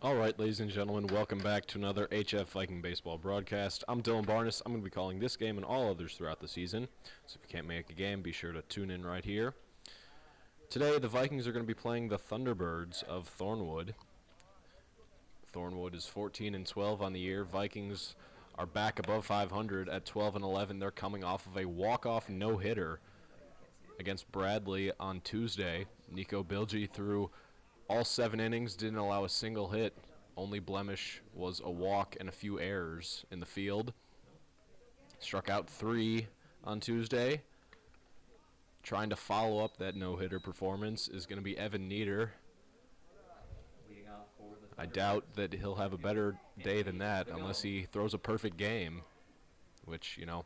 All right, ladies and gentlemen, welcome back to another HF Viking baseball broadcast. I'm Dylan Barnes. I'm going to be calling this game and all others throughout the season. So if you can't make a game, be sure to tune in right here. Today, the Vikings are going to be playing the Thunderbirds of Thornwood. Thornwood is 14-12 on the year. Vikings are back above 500 at 12-11. They're coming off of a walk-off no-hitter against Bradley on Tuesday. Nico Bilgi threw all 7 innings, didn't allow a single hit. Only blemish was a walk and a few errors in the field. Struck out 3 on Tuesday. Trying to follow up that no-hitter performance is going to be Evan Nieder. I doubt that he'll have a better day than that unless he throws a perfect game, which, you know,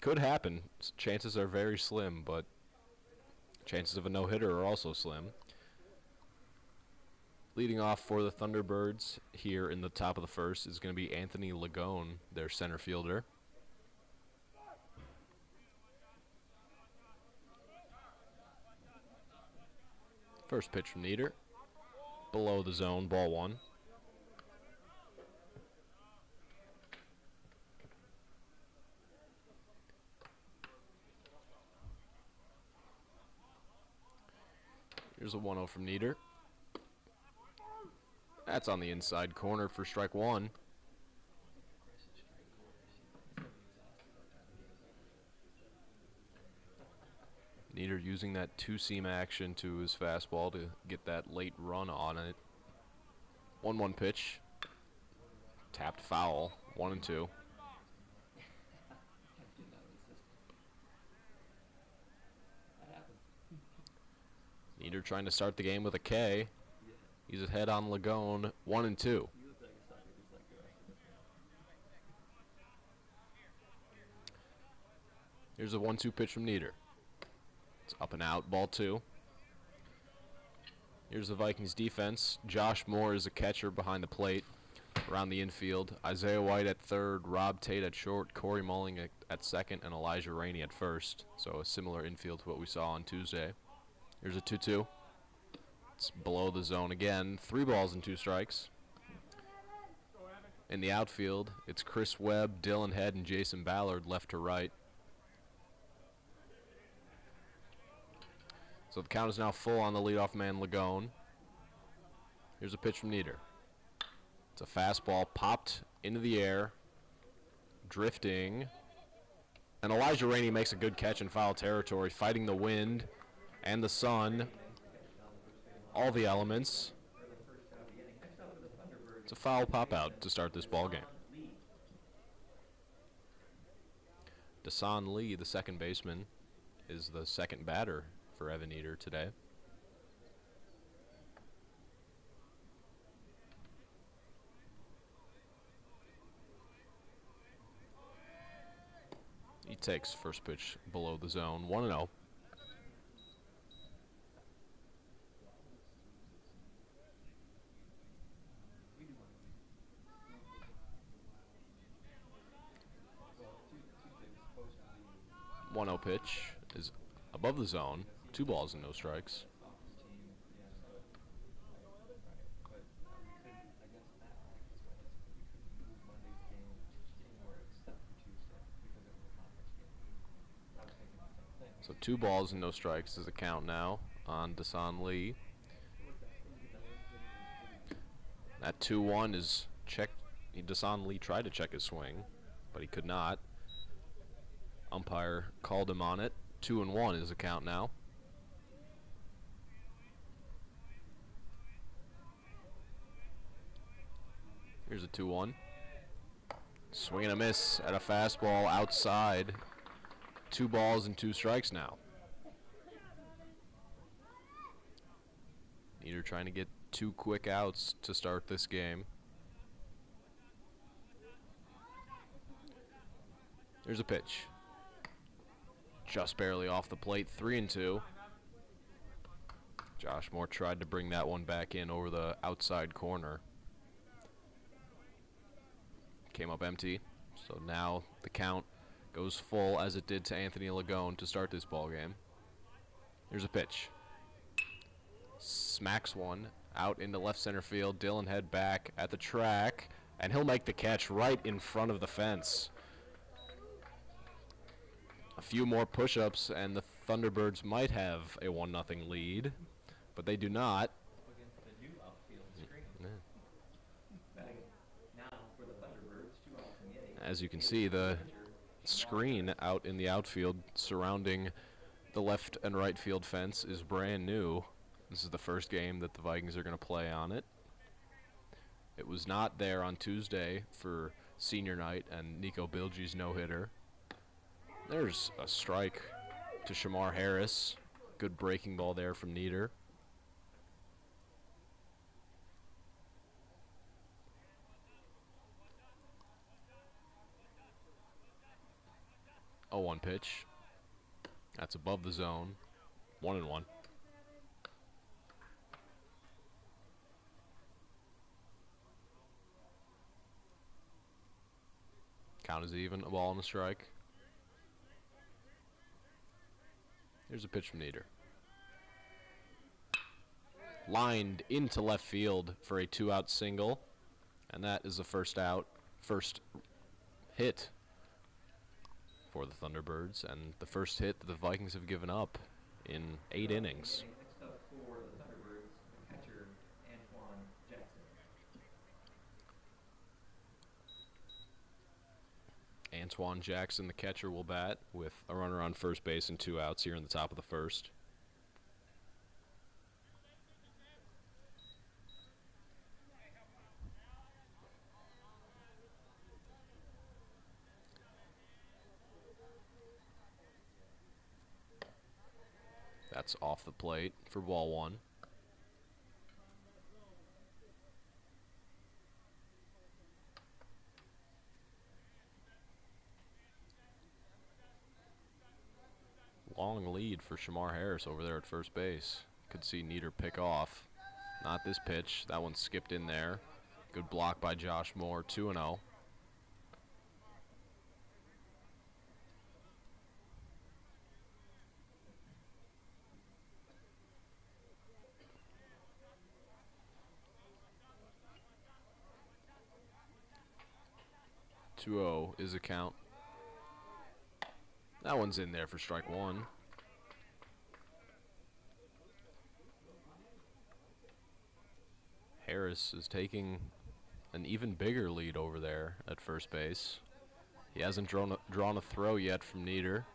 could happen. Chances are very slim, but chances of a no-hitter are also slim. Leading off for the Thunderbirds here in the top of the first is going to be Anthony Lagone, their center fielder. First pitch from Nieder. Below the zone, ball 1. Here's a 1-0 from Nieder. That's on the inside corner for strike 1. Nieder using that two-seam action to his fastball to get that late run on it. 1-1 pitch. Tapped foul. 1-2. Nieder trying to start the game with a K. He's ahead on Lagone, 1-2. Here's a 1-2 pitch from Nieder. It's up and out, ball 2. Here's the Vikings defense. Josh Moore is a catcher behind the plate around the infield. Isaiah White at third, Rob Tate at short, Corey Mulling at second, and Elijah Rainey at first. So a similar infield to what we saw on Tuesday. Here's a 2-2. It's below the zone again. 3 balls and 2 strikes. In the outfield, it's Chris Webb, Dylan Head, and Jason Ballard left to right. So the count is now full on the leadoff man, Lagone. Here's a pitch from Nieder. It's a fastball popped into the air, drifting. And Elijah Rainey makes a good catch in foul territory, fighting the wind and the sun. All the elements. It's a foul pop-out to start this ball game. Dasan Lee, the second baseman, is the second batter for Evan Nieder today. He takes first pitch below the zone, 1-0. Pitch is above the zone. 2 balls and no strikes. So 2 balls and no strikes is the count now on Dasan Lee. That 2-1 is checked. Dasan Lee tried to check his swing, but he could not. Umpire called him on it. 2-1 is the count now. Here's a 2-1. Swing and a miss at a fastball outside. 2 balls and 2 strikes now. Nieder trying to get 2 quick outs to start this game. There's a pitch. Just barely off the plate, 3-2. Josh Moore tried to bring that one back in over the outside corner. Came up empty, so now the count goes full as it did to Anthony Lagone to start this ball game. Here's a pitch. Smacks one Out into left center field. Dylan head back at the track, and he'll make the catch right in front of the fence. A few more push-ups, and the Thunderbirds might have a 1-0 lead, but they do not. Against the new outfield screen. Yeah. Now for the Thunderbirds, 2 outs in the inning. As you can see, the screen out in the outfield surrounding the left and right field fence is brand new. This is the first game that the Vikings are going to play on it. It was not there on Tuesday for senior night and Nico Bilgi's no-hitter. There's a strike to Shamar Harris. Good breaking ball there from Nieder. Oh, 1 pitch. That's above the zone. 1-1. Count is even. A ball and a strike. Here's a pitch from Nieder. Lined into left field for a 2-out single. And that is the first hit for the Thunderbirds, and the first hit that the Vikings have given up in 8 innings. Next up for the Thunderbirds, the catcher, Antoine Jackson. Antoine Jackson, the catcher, will bat with a runner on first base and 2 outs here in the top of the first. That's off the plate for ball 1. Long lead for Shamar Harris over there at first base. Could see Nieder pick off. Not this pitch. That one skipped in there. Good block by Josh Moore. 2-0. Is a count. That one's in there for strike 1. Harris is taking an even bigger lead over there at first base. He hasn't drawn a throw yet from Nieder.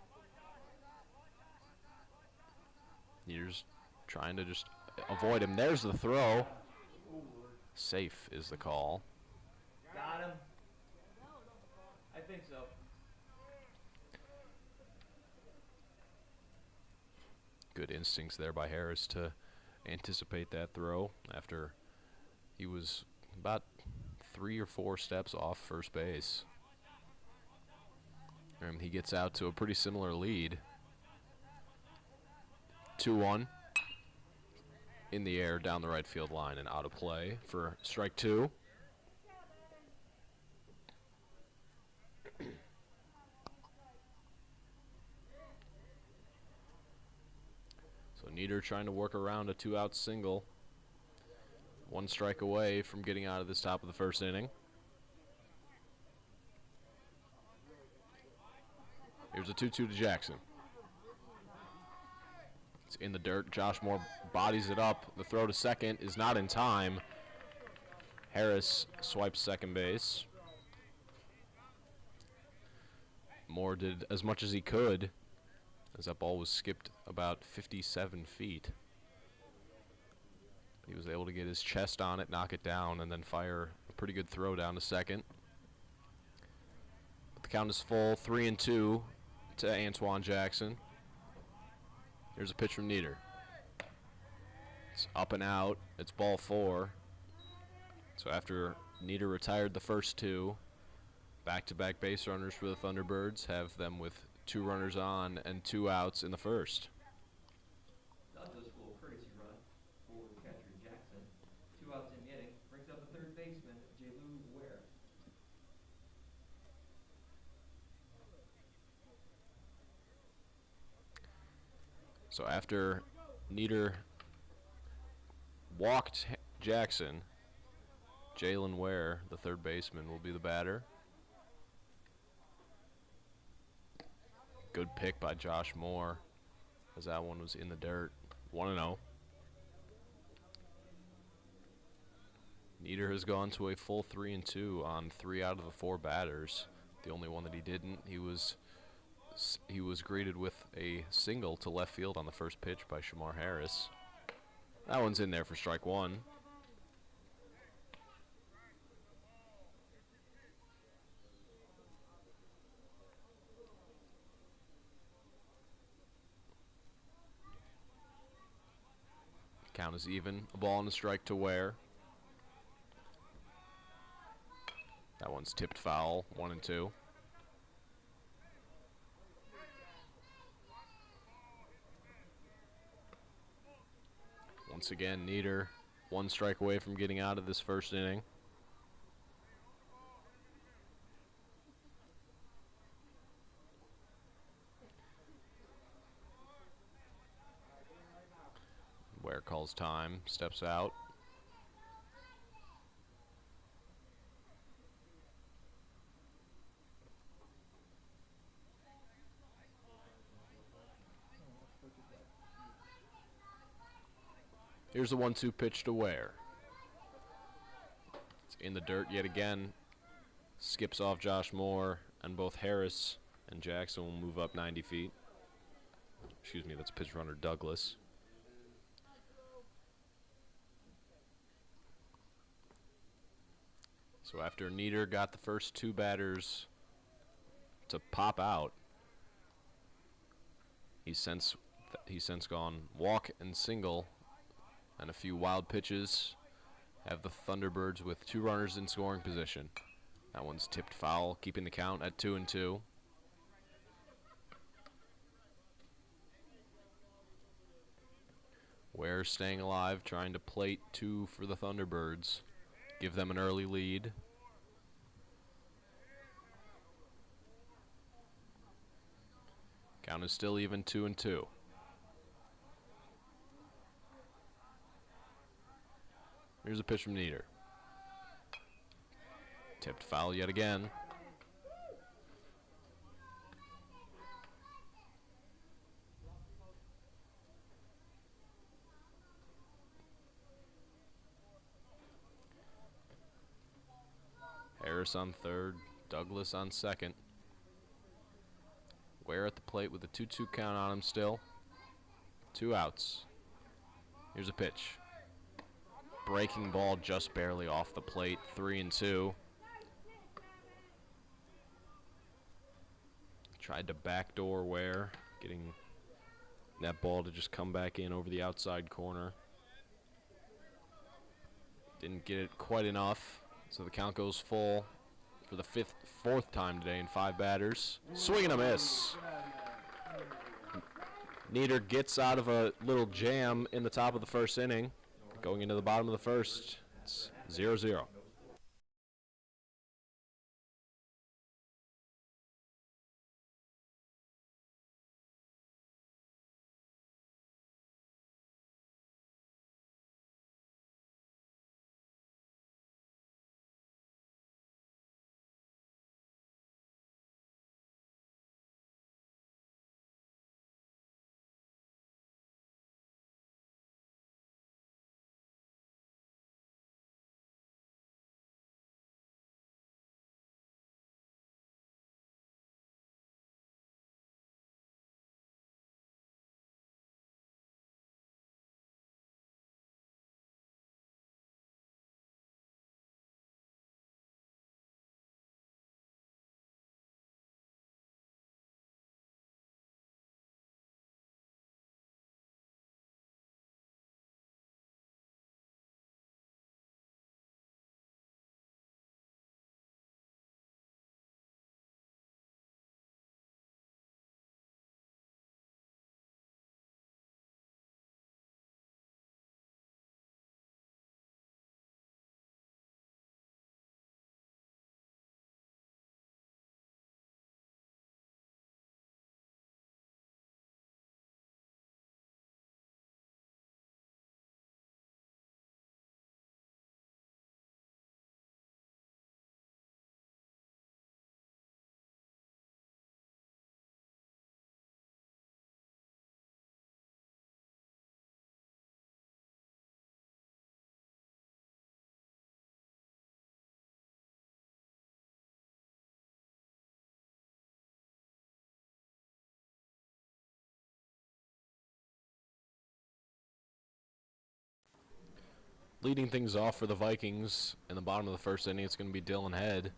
Nieder's trying to just avoid him. There's the throw. Safe is the call. Got him. I think so. Good instincts there by Harris to anticipate that throw after he was about 3 or 4 steps off first base. And he gets out to a pretty similar lead. 2-1 in the air down the right field line and out of play for strike 2. So Nieder trying to work around a 2-out single. 1 strike away from getting out of this top of the first inning. Here's a 2-2 to Jackson. It's in the dirt. Josh Moore bodies it up. The throw to second is not in time. Harris swipes second base. Moore did as much as he could as that ball was skipped about 57 feet. He was able to get his chest on it, knock it down, and then fire a pretty good throw down to second. But the count is full, 3-2 to Antoine Jackson. Here's a pitch from Nieder. It's up and out. It's ball 4. So after Nieder retired the first 2, back-to-back base runners for the Thunderbirds have them with 2 runners on and 2 outs in the first. Does this full courtesy run for catcher Jackson. 2 outs in the inning. Brings up the third baseman, J.Lou Ware. So after Nieder walked Jackson. Jalen Ware, the third baseman, will be the batter. Good pick by Josh Moore, as that one was in the dirt. 1-0. Nieder has gone to a full 3-2 on 3 out of the 4 batters. The only one that he didn't, he was greeted with a single to left field on the first pitch by Shamar Harris. That one's in there for strike 1. Count is even. A ball and a strike to Ware. That one's tipped foul. 1-2. Once again, Nieder 1 strike away from getting out of this first inning. Ware calls time, steps out. Here's the 1-2 pitch to Ware. It's in the dirt yet again. Skips off Josh Moore, and both Harris and Jackson will move up 90 feet. Excuse me, that's pitch runner Douglas. So after Nieder got the first 2 batters to pop out, he's since gone walk and single, and a few wild pitches have the Thunderbirds with 2 runners in scoring position. That one's tipped foul, keeping the count at 2-2. Ware staying alive, trying to plate 2 for the Thunderbirds. Give them an early lead. Count is still even, 2-2. Here's a pitch from Nieder. Tipped foul yet again. Harris on third, Douglas on second. Ware at the plate with a 2-2 count on him still. 2 outs. Here's a pitch. Breaking ball just barely off the plate, 3-2. Tried to backdoor Ware, getting that ball to just come back in over the outside corner. Didn't get it quite enough, so the count goes full for the 4th time today in 5 batters. Swing and a miss. Nieder gets out of a little jam in the top of the first inning. Going into the bottom of the first, it's 0-0. leading things off for the Vikings in the bottom of the first inning, it's going to be Dylan Head.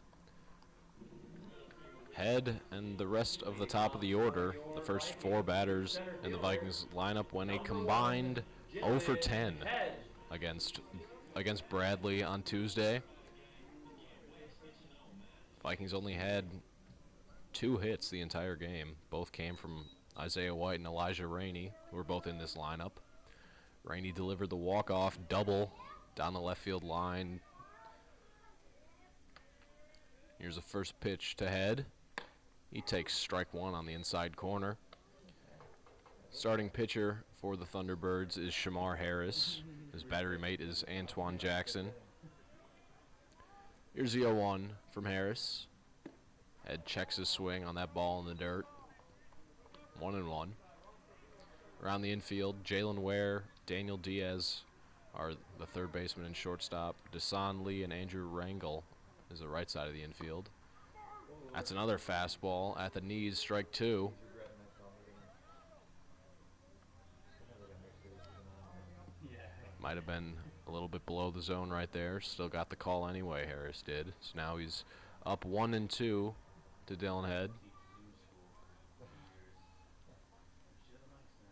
Head and the rest of the top of the order, the first 4 batters in the Vikings lineup, went a combined 0 for 10 against Bradley on Tuesday. Vikings only had 2 hits the entire game. Both came from Isaiah White and Elijah Rainey, who were both in this lineup. Rainey delivered the walk-off double down the left field line. Here's the first pitch to Head. He takes strike 1 on the inside corner. Starting pitcher for the Thunderbirds is Shamar Harris. His battery mate is Antoine Jackson. Here's the 0-1 from Harris. Head checks his swing on that ball in the dirt. 1-1. Around the infield, Jalen Ware, Daniel Diaz are the third baseman and shortstop. Desan Lee and Andrew Rangel is the right side of the infield. That's another fastball at the knees, strike 2. Might have been a little bit below the zone right there. Still got the call anyway, Harris did. So now he's up 1-2 to Dylan Head.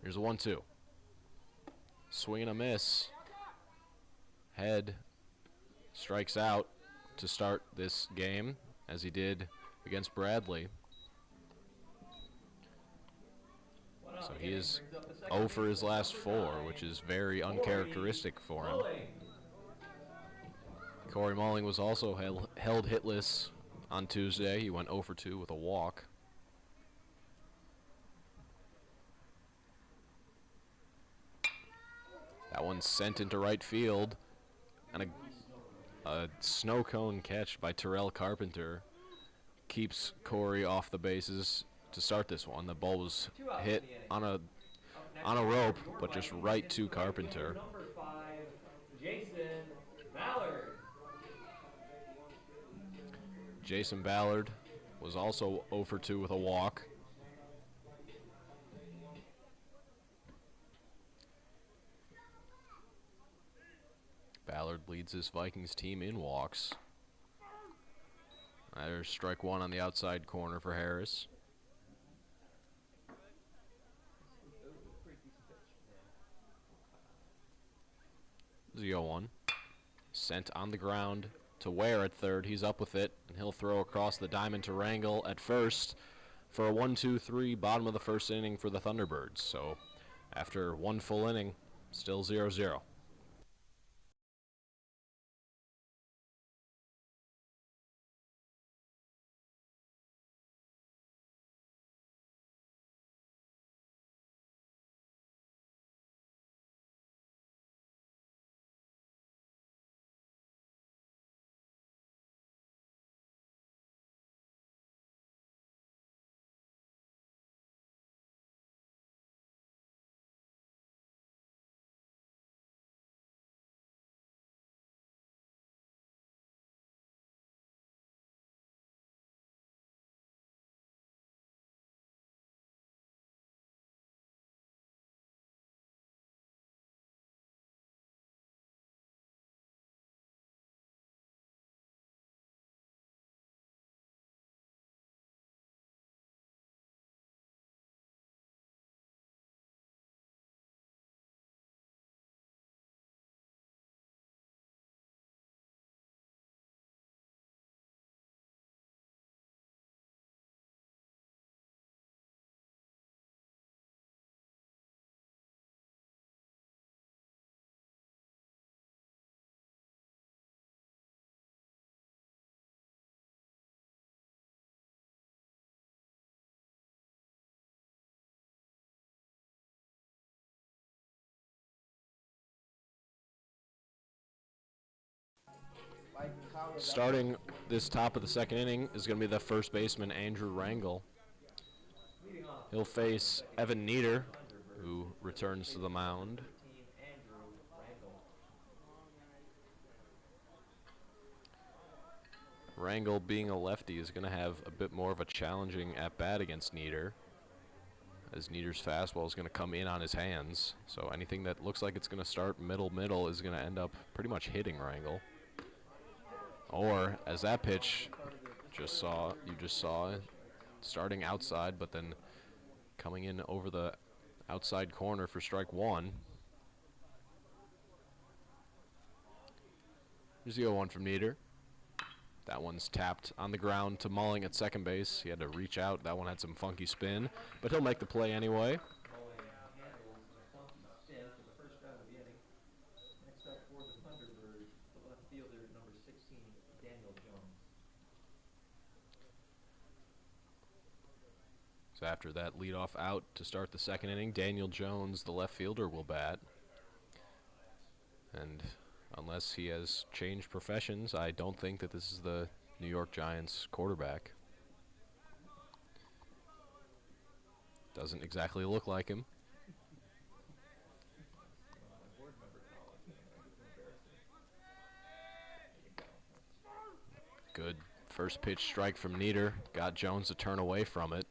Here's a 1-2. Swing and a miss. Head strikes out to start this game, as he did against Bradley. So he is 0 for his last 4, which is very uncharacteristic for him. Corey Mulling was also held hitless on Tuesday. He went 0 for 2 with a walk. That one's sent into right field, and a snow cone catch by Terrell Carpenter keeps Corey off the bases to start this one. The ball was hit on a rope, but just right to Carpenter. Number 5, Jason Ballard. Jason Ballard was also 0 for 2 with a walk. Ballard leads this Vikings team in walks. There's strike 1 on the outside corner for Harris. The 0-1. Sent on the ground to Ware at third. He's up with it, and he'll throw across the diamond to Rangel at first for a 1-2-3 bottom of the first inning for the Thunderbirds. So after 1 full inning, still 0-0. Starting this top of the second inning is going to be the first baseman, Andrew Rangel. He'll face Evan Nieder, who returns to the mound. Rangel, being a lefty, is going to have a bit more of a challenging at-bat against Nieder. as Nieder's fastball is going to come in on his hands. So anything that looks like it's going to start middle is going to end up pretty much hitting Rangel. Or as that pitch you just saw starting outside, but then coming in over the outside corner for strike one. Here's the 0-1 from Nieder. That one's tapped on the ground to Mulling at second base. He had to reach out. That one had some funky spin, but he'll make the play anyway. Mulling handles a funky spin for the first out of the inning. Next up for the Thunderbirds, the left fielder, number 16, Daniel Jones. So after that leadoff out to start the second inning, Daniel Jones, the left fielder, will bat. And unless he has changed professions, I don't think that this is the New York Giants quarterback. Doesn't exactly look like him. Good first pitch strike from Nieder. Got Jones to turn away from it.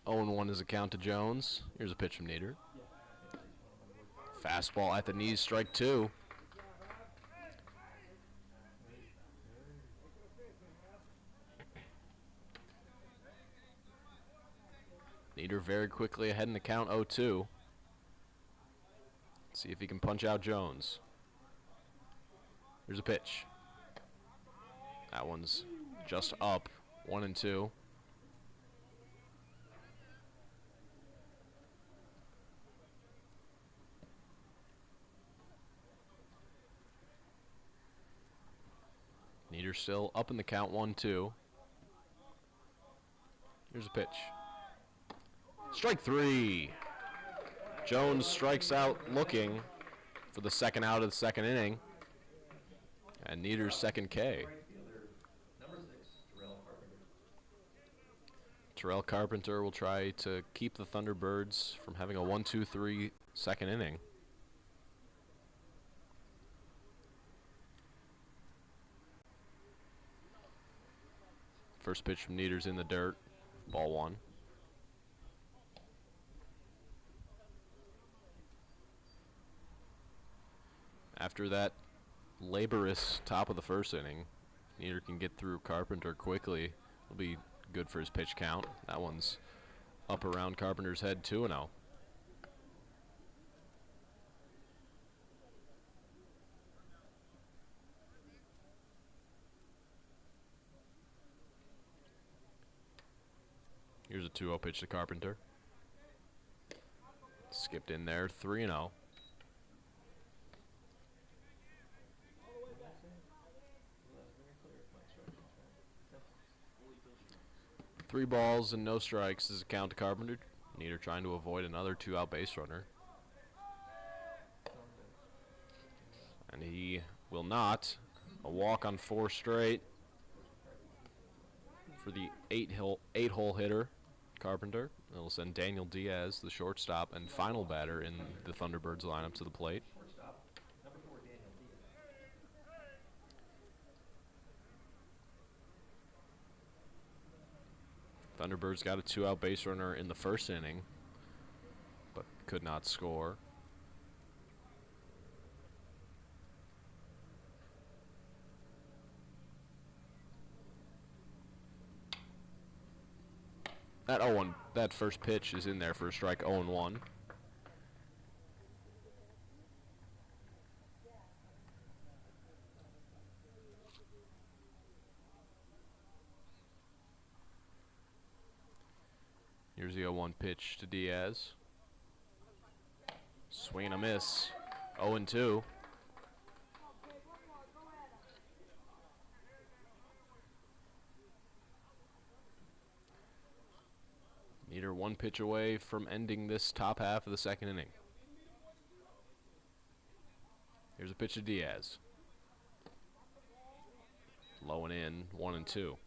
0-1 is a count to Jones. Here's a pitch from Nieder. Fastball at the knees, strike two. Nieder very quickly ahead in the count, 0-2. See if he can punch out Jones. Here's a pitch. That one's just up, 1-2. Nieder still up in the count, 1-2. Here's a pitch. Strike three. Jones strikes out looking for the second out of the second inning. And Nieder's second K. Terrell Carpenter will try to keep the Thunderbirds from having a 1-2-3 second inning. First pitch from Nieder's in the dirt. Ball one. After that laborious top of the first inning, Nieder can get through Carpenter quickly. It'll be good for his pitch count. That one's up around Carpenter's head, 2-0. Here's a 2-0 pitch to Carpenter. Skipped in there, 3-0. Three balls and no strikes is a count to Carpenter. Nieder trying to avoid another 2-out base runner. And he will not. A walk on 4 straight for the 8-hole hitter, Carpenter. It'll send Daniel Diaz, the shortstop and final batter in the Thunderbirds lineup, to the plate. Thunderbirds got a 2-out base runner in the first inning, but could not score. That first pitch is in there for a strike, 0-1. Here's the 0-1 pitch to Diaz. Swing and a miss. 0-2. Nieder one pitch away from ending this top half of the second inning. Here's a pitch to Diaz. Low and in, 1-2.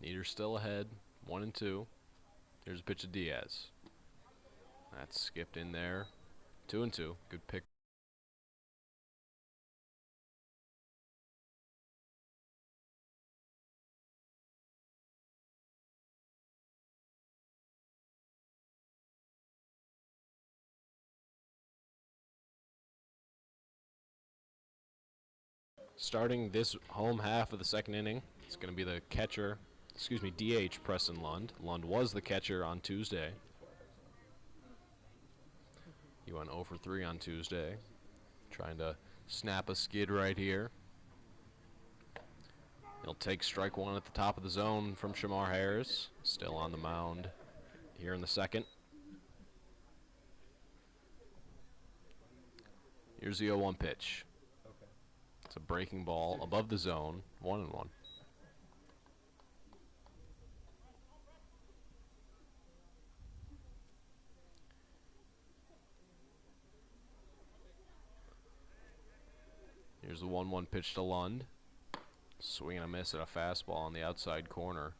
Nieder still ahead, 1-2. Here's a pitch to Diaz. That's skipped in there. 2-2. Good pick. Starting this home half of the second inning, it's going to be the catcher, DH Preston Lund. Lund was the catcher on Tuesday. He went 0 for 3 on Tuesday, trying to snap a skid right here. He'll take strike one at the top of the zone from Shamar Harris, still on the mound here in the second. Here's the 0-1 pitch. It's a breaking ball above the zone, 1-1. Here's the 1-1 pitch to Lund. Swing and a miss at a fastball on the outside corner.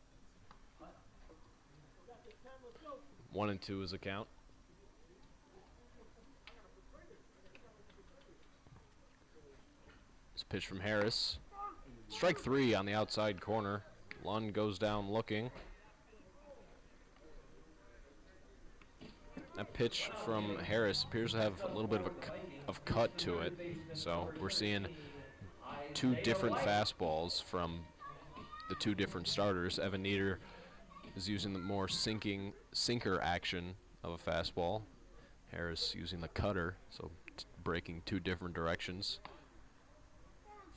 1-2 is the count. This pitch from Harris. Strike 3 on the outside corner. Lund goes down looking. That pitch from Harris appears to have a little bit of cut to it. So we're seeing two different fastballs from the two different starters. Evan Nieder is using the more sinker action of a fastball. Harris using the cutter, so breaking two different directions.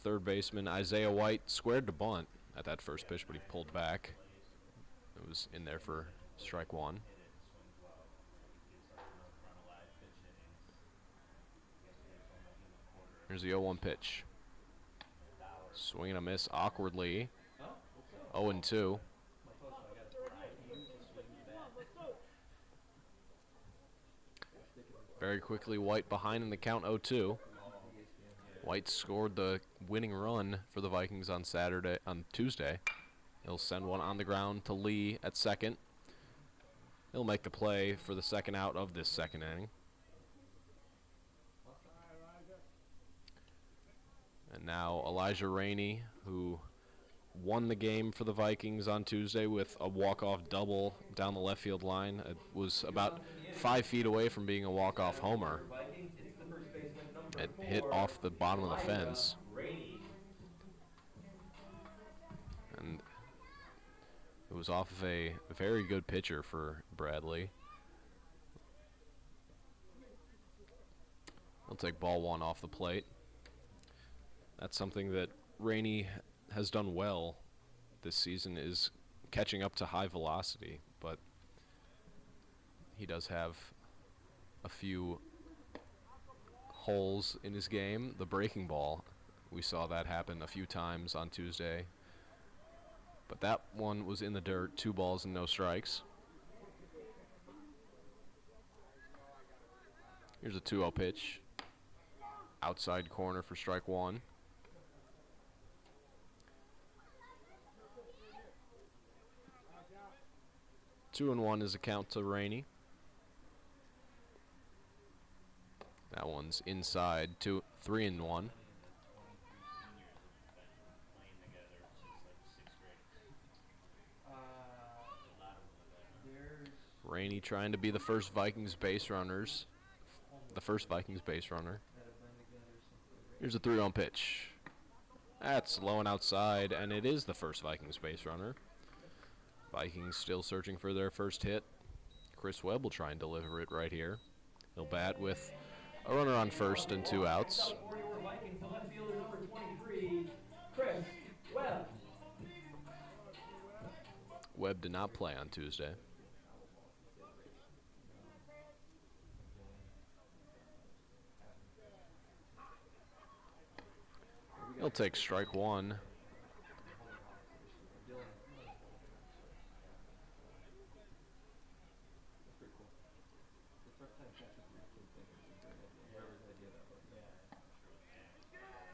Third baseman Isaiah White squared to bunt at that first pitch, but he pulled back. It was in there for strike one. Here's the 0-1 pitch. Swing and a miss awkwardly. 0-2. Very quickly, White behind in the count, 0-2. White scored the winning run for the Vikings on Tuesday. He'll send one on the ground to Lee at second. He'll make the play for the second out of this second inning. And now Elijah Rainey, who won the game for the Vikings on Tuesday with a walk-off double down the left field line. It was about 5 feet away from being a walk-off homer. It hit off the bottom of the fence. And it was off of a very good pitcher for Bradley. He'll take ball one off the plate. That's something that Rainey has done well this season, is catching up to high velocity, but he does have a few holes in his game. The breaking ball, we saw that happen a few times on Tuesday, but that one was in the dirt. 2 balls and no strikes. Here's a 2-0 pitch. Outside corner for strike 1. 2-1 is a count to Rainey. That one's inside. 3-1. Rainey trying to be the first Vikings base runners. The first Vikings base runner. Here's a 3-0 pitch. That's low and outside, and it is the first Vikings base runner. Vikings still searching for their first hit. Chris Webb will try and deliver it right here. He'll bat with a runner on first and 2 outs. Webb did not play on Tuesday. He'll take strike 1.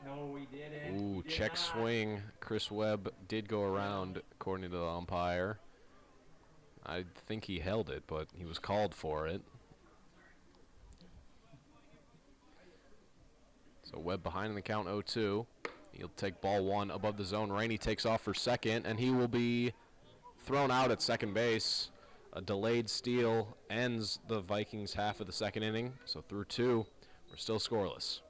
No, we didn't. Ooh, check swing. Chris Webb did go around, according to the umpire. I think he held it, but he was called for it. So Webb behind in the count 0-2. He'll take ball one above the zone. Rainey takes off for second, and he will be thrown out at second base. A delayed steal ends the Vikings half of the second inning. So through two, we're still scoreless.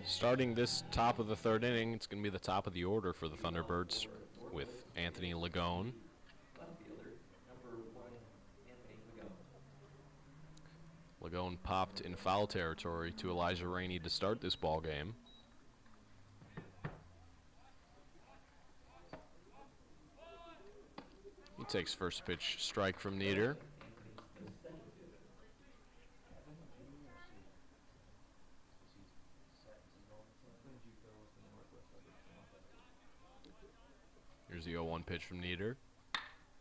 Starting this top of the third inning, it's going to be the top of the order for the Thunderbirds with Anthony Lagone. Left fielder, number 1, Anthony Lagone. Lagone popped in foul territory to Elijah Rainey to start this ball game. He takes first pitch strike from Nieder. Here's the 0-1 pitch from Nieder.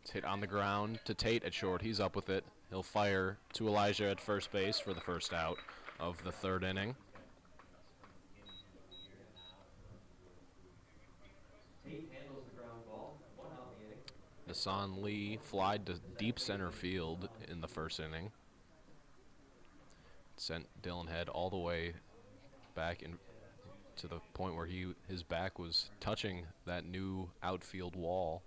It's hit on the ground to Tate at short. He's up with it. He'll fire to Elijah at first base for the first out of the third inning. Tate handles the ground ball. 1 out in the inning. Hassan Lee flied to deep center field in the first inning. Sent Dylan Head all the way back in to the point where his back was touching that new outfield wall.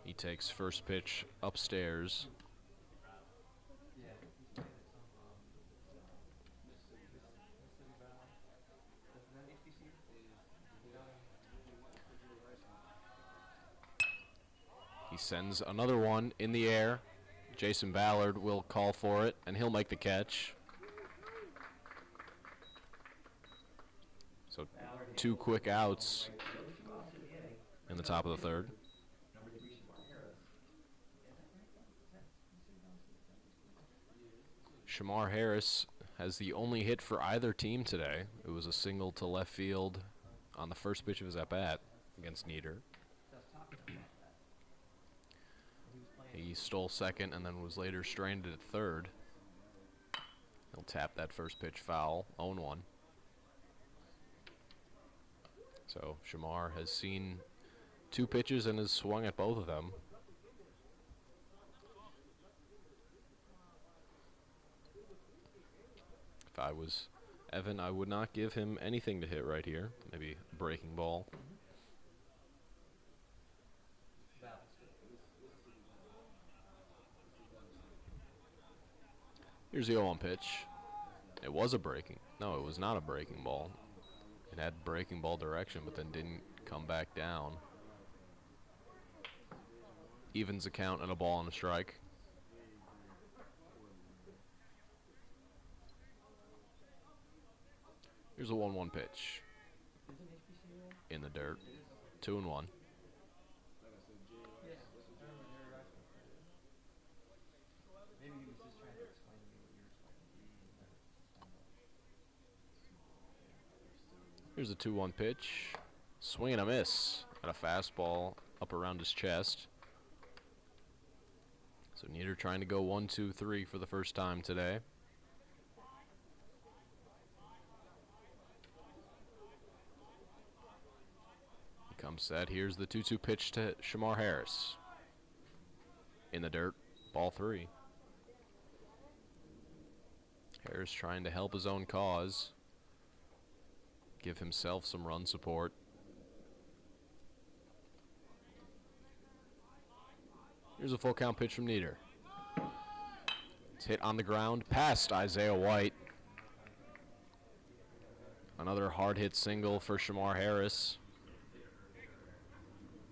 He takes first pitch upstairs. He sends another one in the air. Jason Ballard will call for it, and he'll make the catch. So 2 quick outs in the top of the third. Shamar Harris has the only hit for either team today. It was a single to left field on the first pitch of his at-bat against Nieder. He stole second and then was later stranded at third. He'll tap that first pitch foul, 0-1. So Shamar has seen 2 pitches and has swung at both of them. If I was Evan, I would not give him anything to hit right here. Maybe a breaking ball. Here's the 0-1 pitch. It was a breaking. No, it was not a breaking ball. It had breaking ball direction, but then didn't come back down. Evens a count and a ball and a strike. Here's a 1-1 pitch. In the dirt. 2-1. Here's a 2-1 pitch. Swing and a miss. Got a fastball up around his chest. So Nieder trying to go 1-2-3 for the first time today. He comes set. Here's the 2-2 pitch to Shamar Harris. In the dirt. Ball 3. Harris trying to help his own cause. Give himself some run support. Here's a full count pitch from Nieder. It's hit on the ground past Isaiah White. Another hard hit single for Shamar Harris.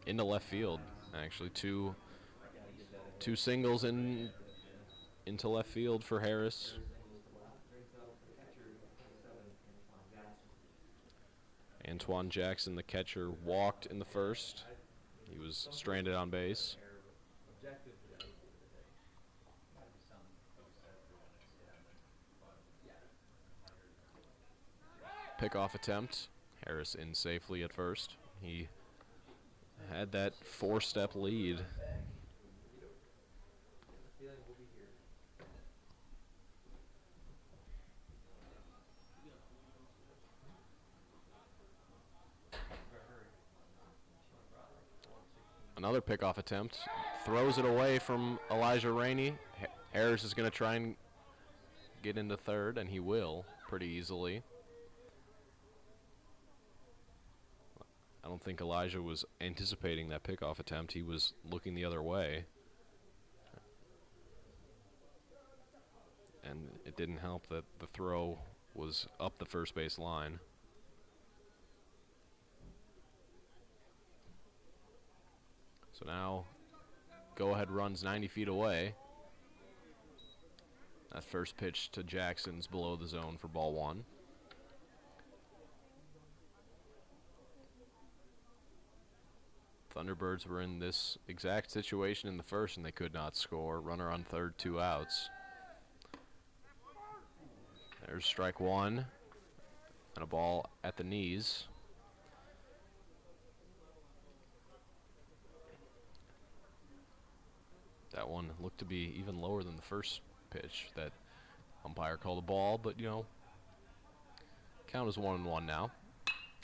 Into left field. Actually, two singles into left field for Harris. Antoine Jackson, the catcher, walked in the first. He was stranded on base. Pickoff attempt. Harris in safely at first. He had that 4-step lead. Another pickoff attempt. Throws it away from Elijah Rainey. Harris is going to try and get into third, and he will pretty easily. I don't think Elijah was anticipating that pickoff attempt. He was looking the other way. And it didn't help that the throw was up the first base line. So now, go-ahead runs 90 feet away. That first pitch to Jackson's below the zone for ball 1. Thunderbirds were in this exact situation in the first, and they could not score. Runner on third, 2 outs. There's strike 1, and a ball at the knees. That one looked to be even lower than the first pitch that umpire called a ball, but, you know, count is 1-1 now.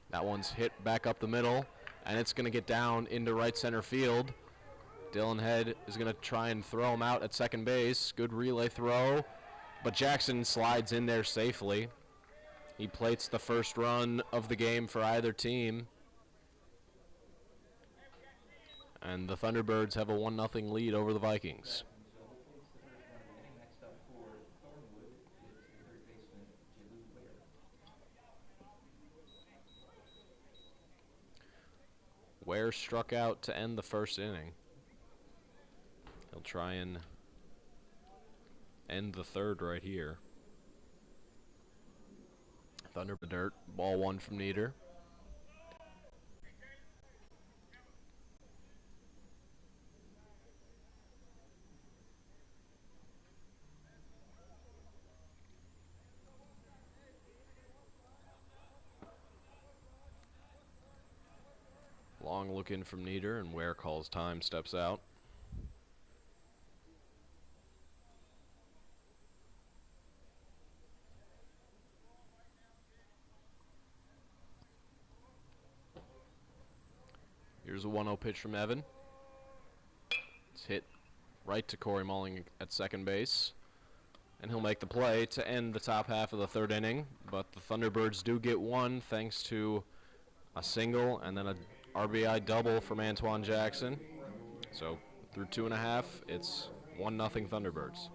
That one's hit back up the middle, and it's going to get down into right center field. Dylan Head is going to try and throw him out at second base. Good relay throw, but Jackson slides in there safely. He plates the first run of the game for either team. And the Thunderbirds have a 1-0 lead over the Vikings. Next up for Thornwood is the third baseman, Jalou Ware. Ware struck out to end the first inning. He'll try and end the third right here. Thunderbird dirt, ball 1 from Nieder. Long look in from Nieder, and Ware calls time, steps out. Here's a 1-0 pitch from Evan. It's hit right to Corey Mulling at second base. And he'll make the play to end the top half of the third inning. But the Thunderbirds do get one thanks to a single and then a RBI double from Antoine Jackson. So through 2.5, it's 1-0 Thunderbirds.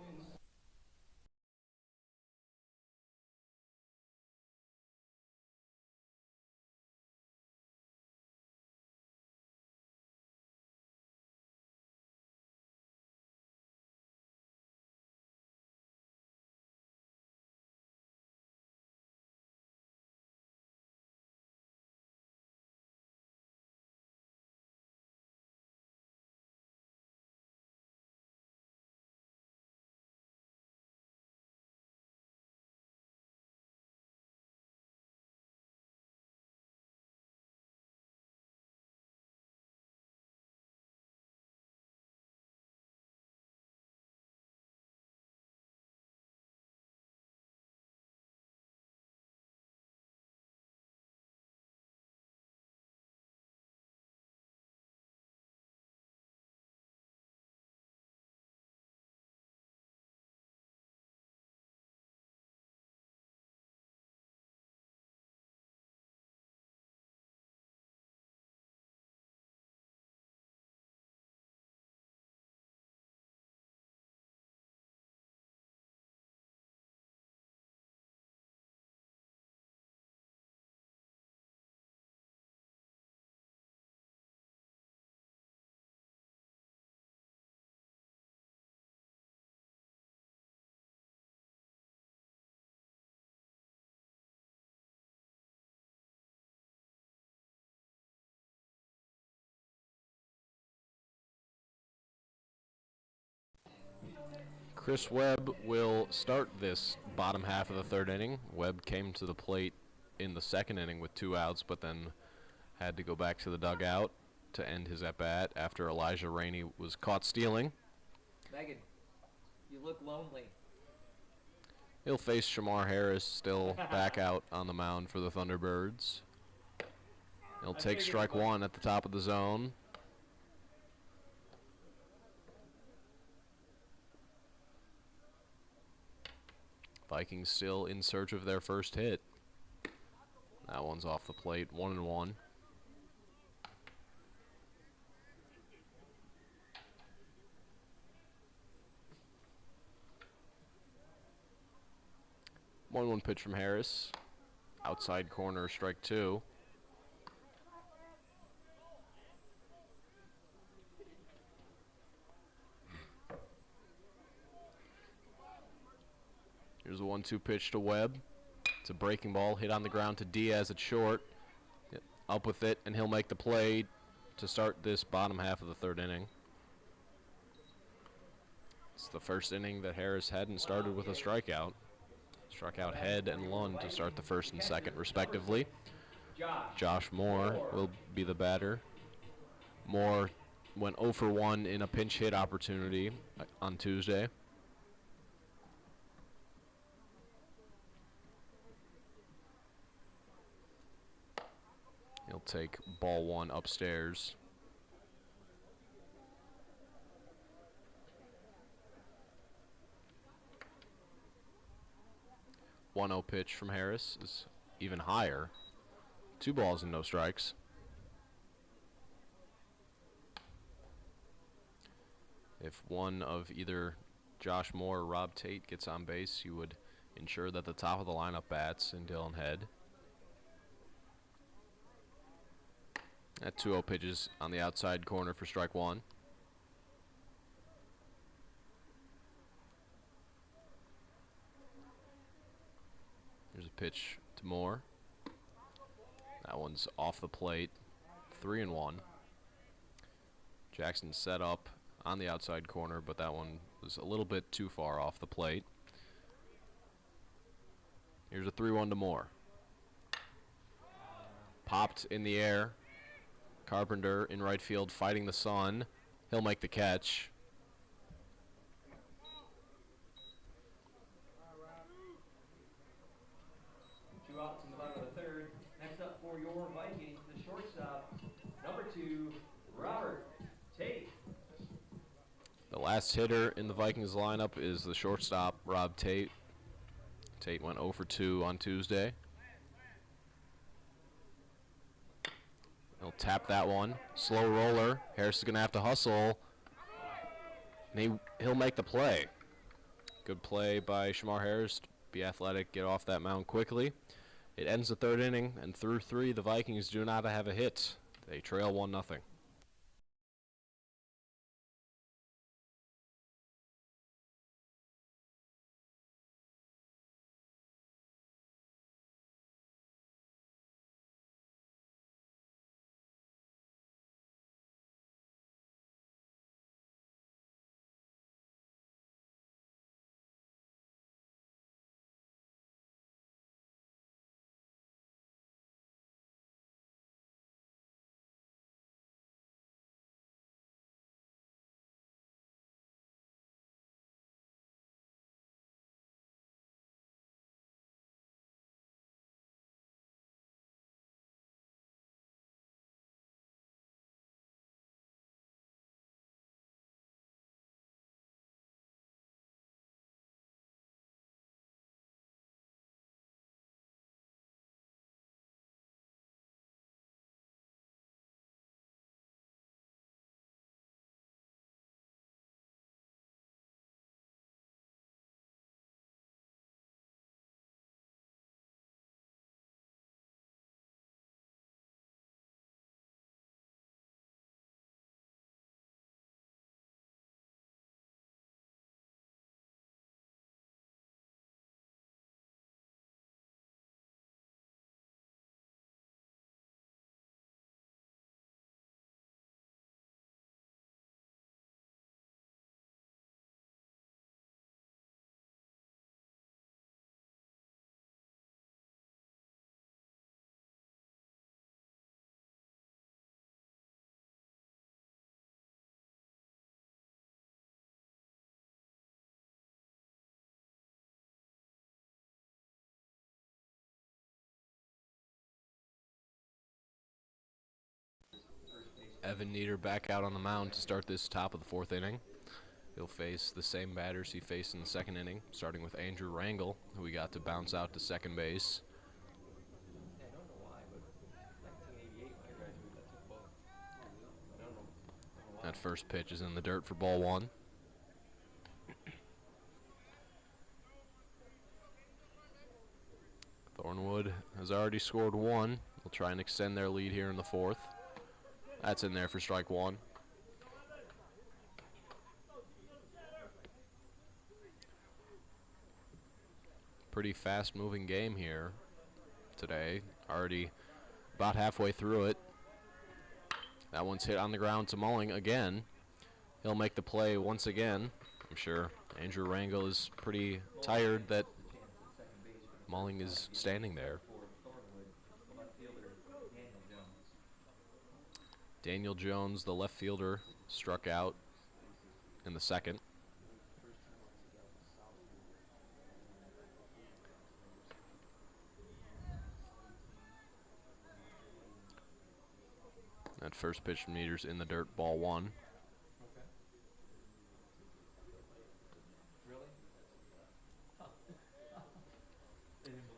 Chris Webb will start this bottom half of the third inning. Webb came to the plate in the second inning with 2 outs, but then had to go back to the dugout to end his at-bat after Elijah Rainey was caught stealing. Megan, you look lonely. He'll face Shamar Harris, still back out on the mound for the Thunderbirds. He'll take strike one at the top of the zone. Vikings still in search of their first hit. That one's off the plate, 1-1. One pitch from Harris. Outside corner, strike 2. Here's a 1-2 pitch to Webb. It's a breaking ball, hit on the ground to Diaz at short. Up with it, and he'll make the play to start this bottom half of the third inning. It's the first inning that Harris hadn't started with a strikeout. Struck out Head and Lund to start the first and second, respectively. Josh Moore will be the batter. Moore went 0 for 1 in a pinch hit opportunity on Tuesday. He'll take ball 1 upstairs. One 0 pitch from Harris is even higher. 2 balls and no strikes. If one of either Josh Moore or Rob Tate gets on base, you would ensure that the top of the lineup bats in Dylan Head. At 2-0 pitches on the outside corner for strike 1. Here's a pitch to Moore. That one's off the plate. 3-1. Jackson set up on the outside corner, but that one was a little bit too far off the plate. Here's a 3-1 to Moore. Popped in the air. Carpenter in right field fighting the sun. He'll make the catch. Two outs in the bottom of the third. Next up for your Vikings, the shortstop, number 2, Robert Tate. The last hitter in the Vikings lineup is the shortstop, Rob Tate. Tate went 0 for 2 on Tuesday. He'll tap that one. Slow roller. Harris is going to have to hustle. And he'll make the play. Good play by Shamar Harris. Be athletic, get off that mound quickly. It ends the third inning, and through 3, the Vikings do not have a hit. They trail 1-0. Evan Nieder back out on the mound to start this top of the fourth inning. He'll face the same batters he faced in the second inning, starting with Andrew Rangel, who we got to bounce out to second base. Yeah, I don't know why, but 1988 when I graduated, I took both. I don't know why. That first pitch is in the dirt for ball one. Thornwood has already scored one. They'll try and extend their lead here in the fourth. That's in there for strike one. Pretty fast-moving game here today. Already about halfway through it. That one's hit on the ground to Mulling again. He'll make the play once again. I'm sure Andrew Rangel is pretty tired that Mulling is standing there. Daniel Jones, the left fielder, struck out in the second. That first pitch from Nieder's in the dirt, ball one. Okay.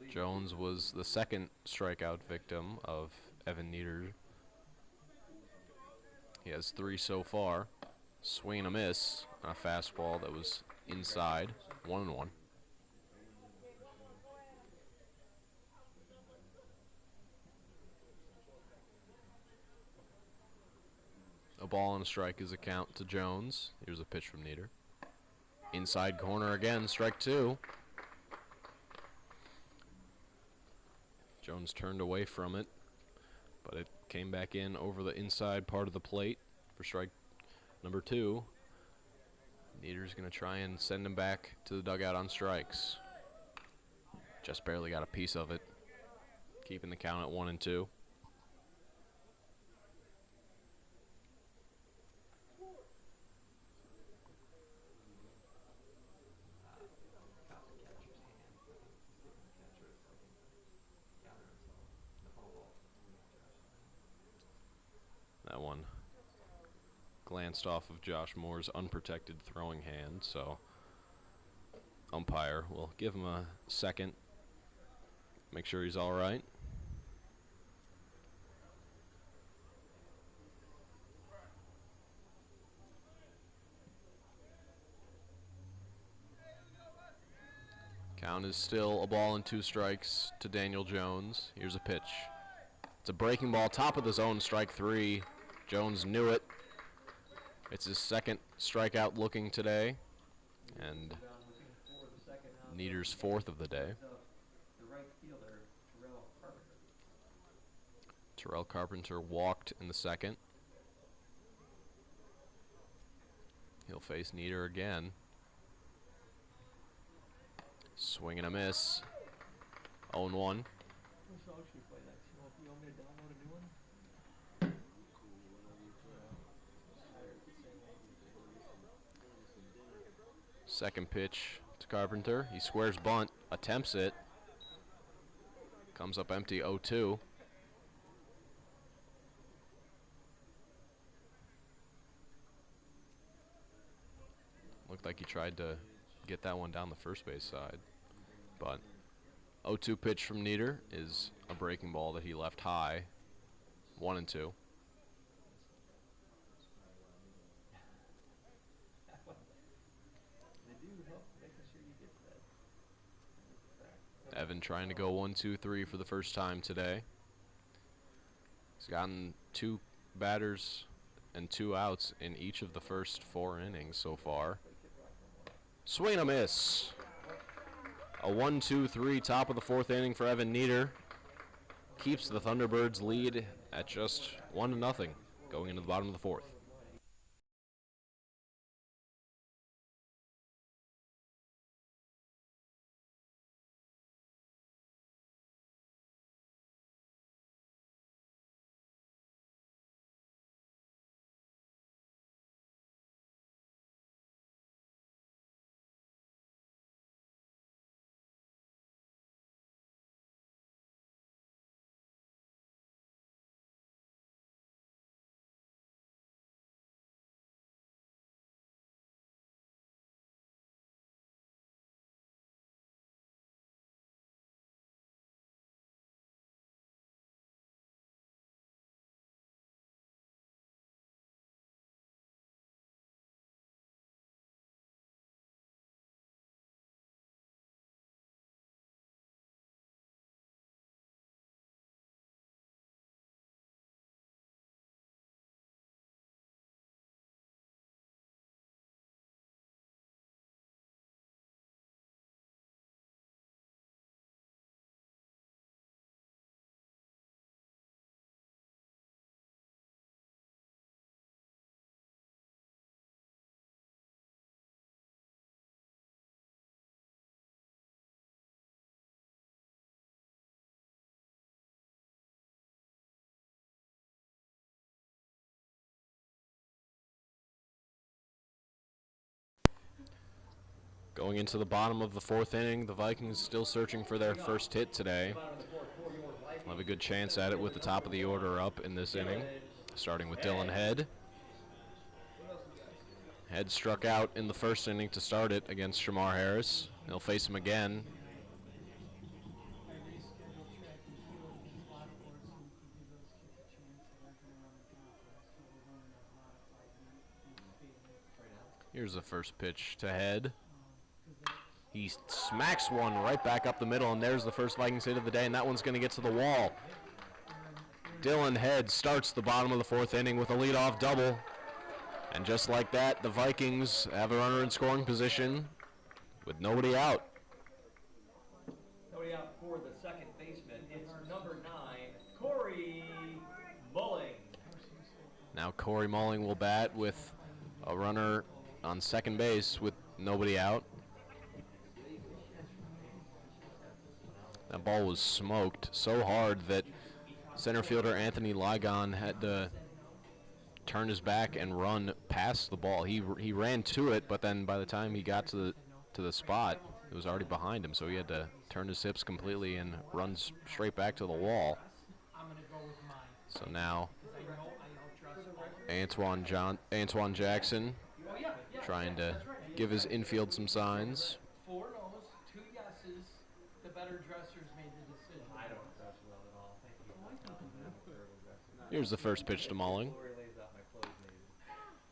Really? Jones was the second strikeout victim of Evan Nieder. He has 3 so far. Swing and a miss on a fastball that was inside. 1-1. A ball and a strike is a count to Jones. Here's a pitch from Nieder. Inside corner again, strike 2. Jones turned away from it, but it came back in over the inside part of the plate for strike number 2. Nieder's going to try and send him back to the dugout on strikes. Just barely got a piece of it, keeping the count at 1-2. That one glanced off of Josh Moore's unprotected throwing hand, so umpire will give him a second, make sure he's all right. Count is still a ball and 2 strikes to Daniel Jones. Here's a pitch. It's a breaking ball, top of the zone, strike 3. Jones knew it. It's his second strikeout looking today, and Nieder's 4th of the day. Terrell Carpenter walked in the second. He'll face Nieder again. Swing and a miss. 0-1. Second pitch to Carpenter. He squares bunt, attempts it. Comes up empty, 0-2. Looked like he tried to get that one down the first base side. But 0-2 pitch from Nieder is a breaking ball that he left high. 1-2. Evan trying to go 1-2-3 for the first time today. He's gotten 2 batters and 2 outs in each of the first 4 innings so far. Swing and a miss. A 1-2-3 top of the 4th inning for Evan Nieder. Keeps the Thunderbirds lead at just 1-0 going into the bottom of the 4th. Going into the bottom of the 4th inning, the Vikings still searching for their first hit today. They'll have a good chance at it with the top of the order up in this inning, starting with Dylan Head. Head struck out in the 1st inning to start it against Shamar Harris. They'll face him again. Here's the first pitch to Head. He smacks one right back up the middle, and there's the first Vikings hit of the day, and that one's going to get to the wall. Dylan Head starts the bottom of the 4th inning with a leadoff double. And just like that, the Vikings have a runner in scoring position with nobody out. Nobody out for the second baseman. It's number 9, Corey Mulling. Now Corey Mulling will bat with a runner on second base with nobody out. That ball was smoked so hard that center fielder Anthony Ligon had to turn his back and run past the ball. He ran to it, but then by the time he got to the spot, it was already behind him, so he had to turn his hips completely and run straight back to the wall. So now Antoine Jackson trying to give his infield some signs. 4 no's, 2 yeses. The better dressers made the decision. I don't dress well at all. Thank you. Here's the first pitch to Mulling. Corey lays out my clothes, maybe.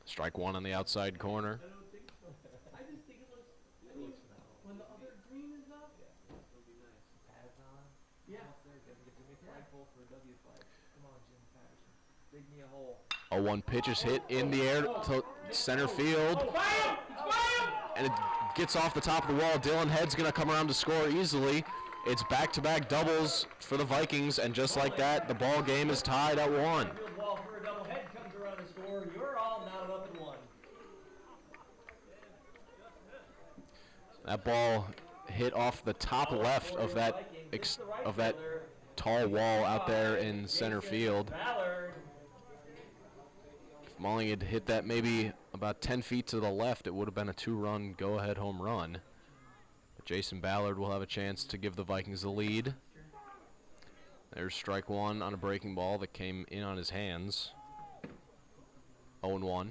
Strike one on the outside corner. I don't think so. I just think it looks, I mean, when the other green is up. It'll be nice. Pads on. Yeah. Up there, give me a flagpole for a W flag. Come on, Jim Patterson. Dig me a hole. A 1 pitch is hit in the air to center field. And it gets off the top of the wall. Dylan Head's going to come around to score easily. It's back-to-back doubles for the Vikings, and just like that, the ball game is tied at 1. Field wall for a double. Head comes around to score. You're all knotted up in 1. That ball hit off the top left of that tall wall out there in center field. Ballard. If Mulling had hit that maybe about 10 feet to the left, it would have been a 2-run go-ahead home run. But Jason Ballard will have a chance to give the Vikings the lead. There's strike 1 on a breaking ball that came in on his hands. 0-1.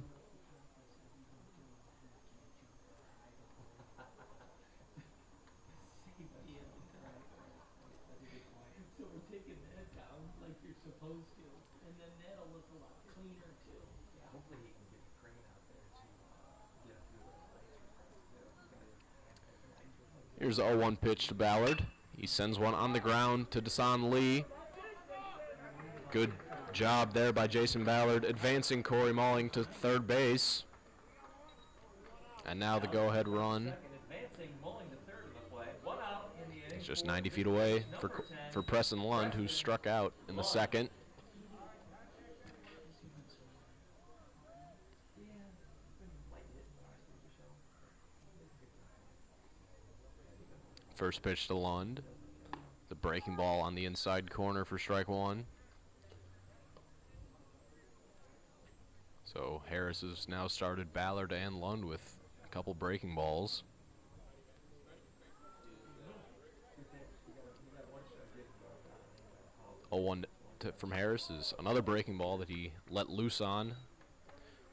So we're taking that down like you're supposed to, and then that'll look a lot cleaner too. Yeah, hopefully he can get the crane out there to get a few of those lights. Here's the 0-1 pitch to Ballard. He sends one on the ground to Desan Lee. Good job there by Jason Ballard, advancing Corey Mulling to third base. And now the go-ahead run. Advancing Mulling to third of the play. 1 out in the inning. It's just 90 feet away for Preston Lund, who struck out in the second. First pitch to Lund. The breaking ball on the inside corner for strike 1. So Harris has now started Ballard and Lund with a couple breaking balls. 0-1 from Harris is another breaking ball that he let loose on.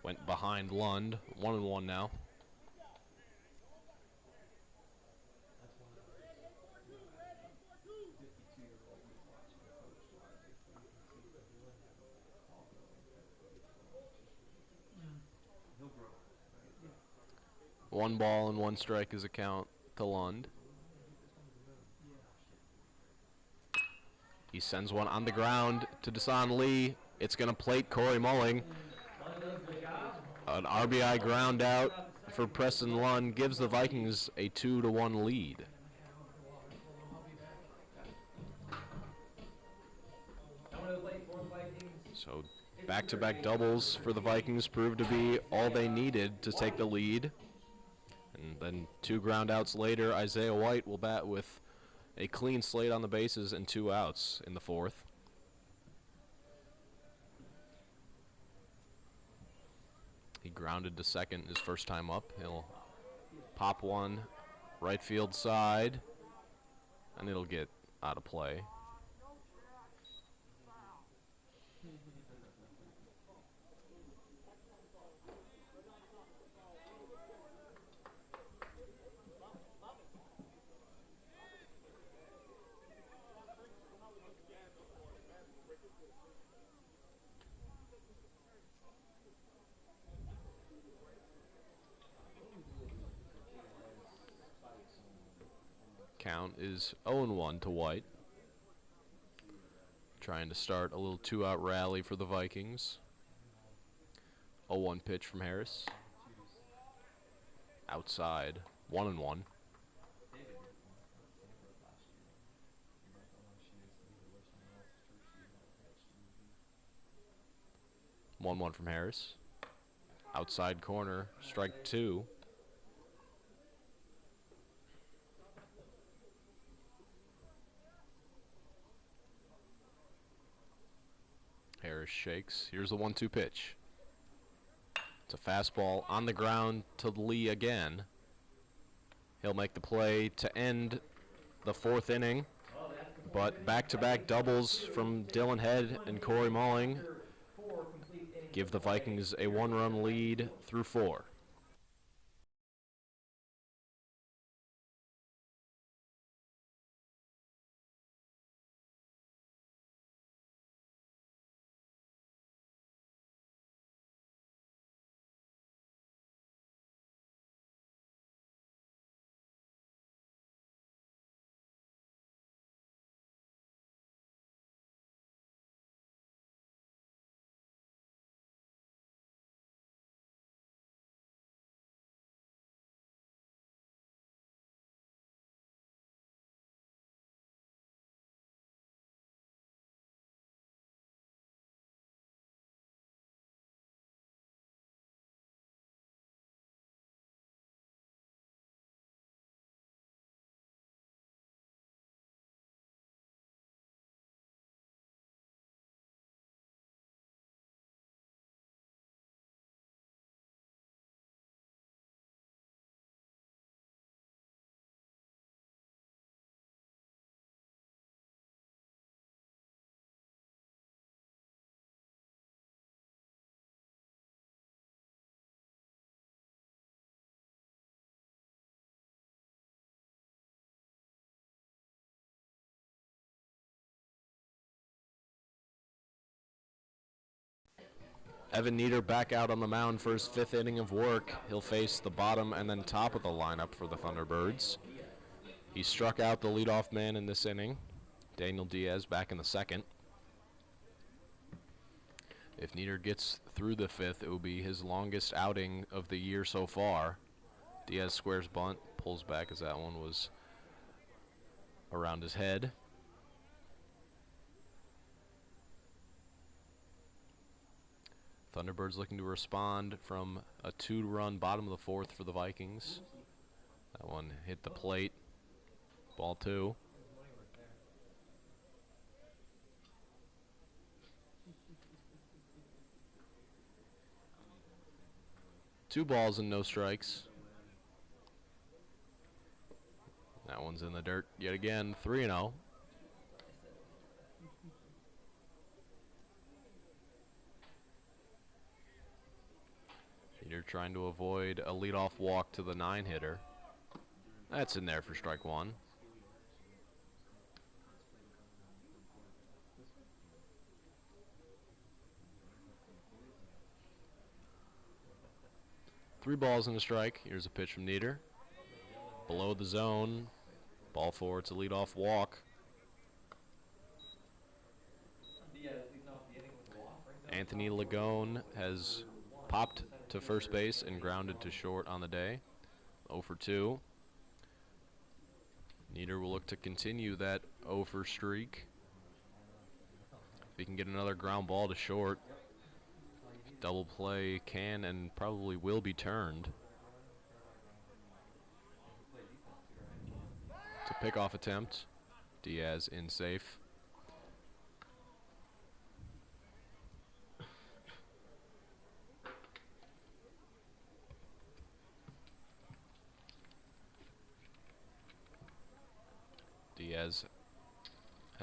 Went behind Lund. 1-1 now. One ball and 1 strike is a count to Lund. He sends one on the ground to Desan Lee. It's going to plate Corey Mulling. An RBI ground out for Preston Lund gives the Vikings a 2-1 lead. So back-to-back doubles for the Vikings proved to be all they needed to take the lead. And then 2 ground outs later, Isaiah White will bat with a clean slate on the bases and 2 outs in the 4th. He grounded to second his first time up. He'll pop one Right field side. And it'll get out of play. Count is 0-1 to White. Trying to start a little two-out rally for the Vikings. 0-1 pitch from Harris. Outside, 1-1. 1-1 from Harris. Outside corner, strike 2. Harris shakes. Here's the 1-2 pitch. It's a fastball on the ground to Lee again. He'll make the play to end the 4th inning. But back-to-back doubles from Dylan Head and Corey Malling give the Vikings a 1-run lead through 4. Evan Nieder back out on the mound for his 5th inning of work. He'll face the bottom and then top of the lineup for the Thunderbirds. He struck out the leadoff man in this inning. Daniel Diaz back in the 2nd. If Nieder gets through the 5th, it will be his longest outing of the year so far. Diaz squares bunt, pulls back as that one was around his head. Thunderbirds looking to respond from a 2-run bottom of the 4th for the Vikings. That one hit the plate. Ball 2. Two balls and no strikes. That one's in the dirt yet again. 3-0. You're trying to avoid a leadoff walk to the 9-hitter. That's in there for strike 1. Three balls and a strike. Here's a pitch from Nieder. Below the zone. Ball 4. It's a leadoff walk. Anthony Lagone has popped to first base and grounded to short on the day. 0 for 2. Nieder will look to continue that 0 for streak. If he can get another ground ball to short, double play can and probably will be turned. It's a pickoff attempt. Diaz in safe.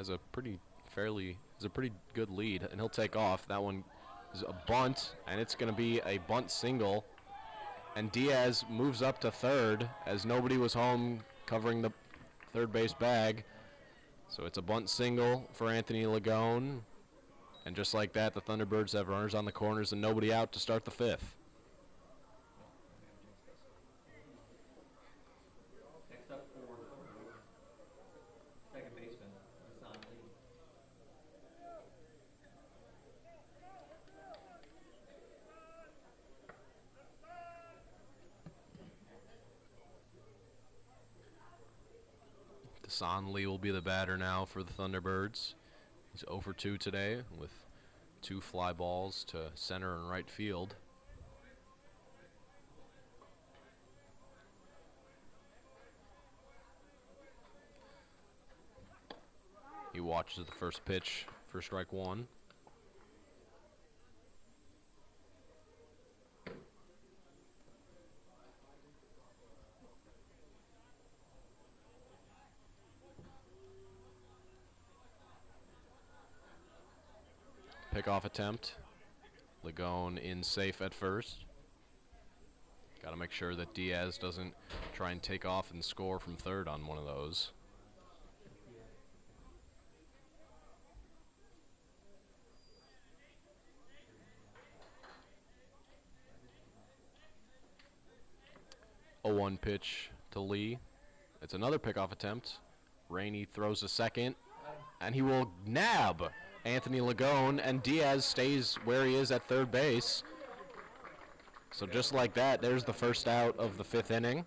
has a pretty good lead, and he'll take off. That one is a bunt, and it's going to be a bunt single. And Diaz moves up to third as nobody was home covering the third base bag. So it's a bunt single for Anthony Lagone. And just like that, the Thunderbirds have runners on the corners and nobody out to start the fifth. Next up for Thornwood, second baseman, Hassan Lee. Hassan Lee will be the batter now for the Thunderbirds. He's 0 for 2 today with 2 fly balls to center and right field. He watches the first pitch for strike one. Pickoff attempt. Lagone in safe at first. Got to make sure that Diaz doesn't try and take off and score from third on one of those. A 1 pitch to Lee. It's another pickoff attempt. Rainey throws a second, and he will nab Anthony Lagone, and Diaz stays where he is at third base. So just like that, there's the first out of the 5th inning.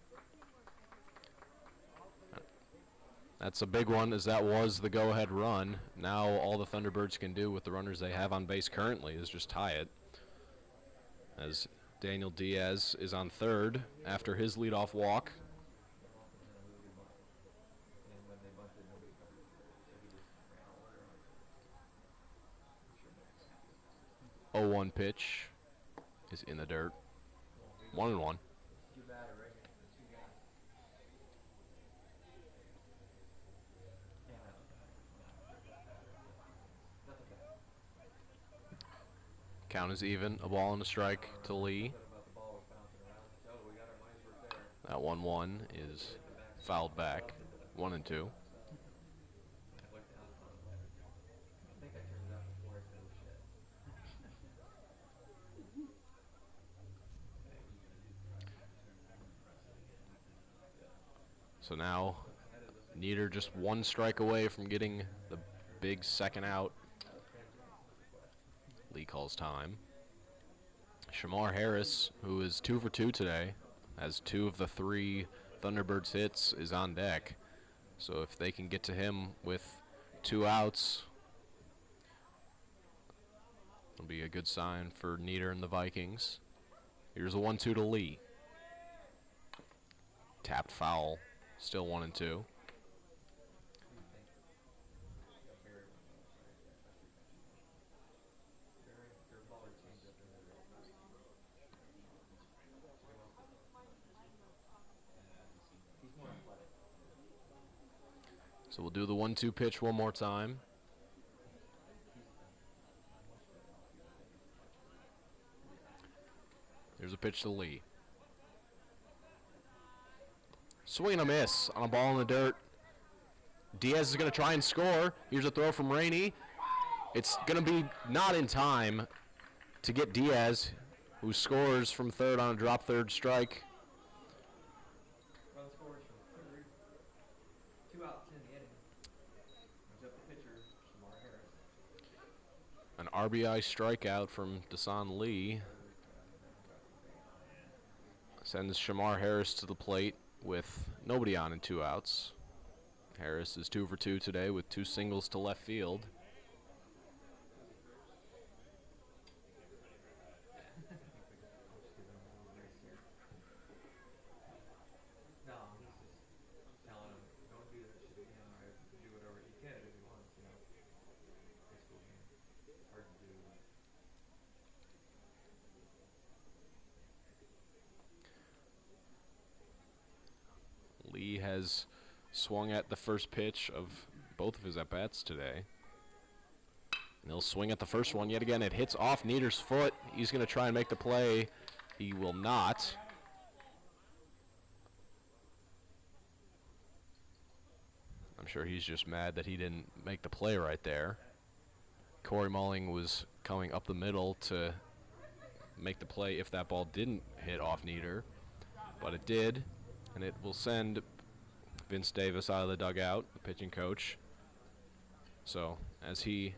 That's a big one, as that was the go-ahead run. Now all the Thunderbirds can do with the runners they have on base currently is just tie it, as Daniel Diaz is on third after his leadoff walk. 0-1 pitch is in the dirt. 1-1. Count is even. A ball and a strike to Lee. That 1-1 is fouled back. 1-2. So now, Nieder just 1 strike away from getting the big second out. Lee calls time. Shamar Harris, who is 2 for 2 today, has 2 of the 3 Thunderbirds hits, is on deck. So if they can get to him with 2 outs, it'll be a good sign for Nieder and the Vikings. Here's a 1-2 to Lee. Tapped foul. Still 1-2. So we'll do the 1-2 pitch one more time. Here's a pitch to Lee. Swing and a miss on a ball in the dirt. Diaz is going to try and score. Here's a throw from Rainey. It's going to be not in time to get Diaz, who scores from third on a drop third strike. Run scores from third. 2 outs in the inning. Brings up the pitcher, Shamar Harris. An RBI strikeout from Dasan Lee sends Shamar Harris to the plate with nobody on and 2 outs. Harris is 2 for 2 today with 2 singles to left field. No, he's just telling him, don't do that shit again, or do whatever you can if you want, you know. High school game. It's hard to do. Lee has swung at the first pitch of both of his at-bats today. And he'll swing at the first one yet again. It hits off Nieder's foot. He's going to try and make the play. He will not. I'm sure he's just mad that he didn't make the play right there. Corey Malling was coming up the middle to make the play if that ball didn't hit off Nieder. But it did, and it will send Vince Davis out of the dugout, the pitching coach. So as he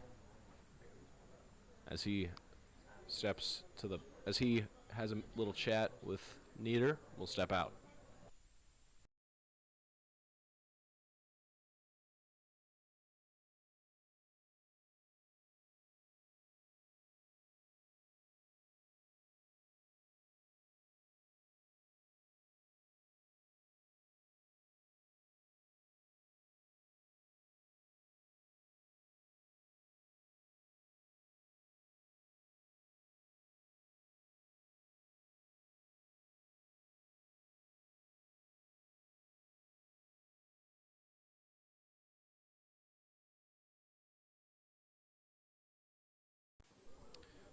steps to the, as he has a little chat with Nieder, we'll step out.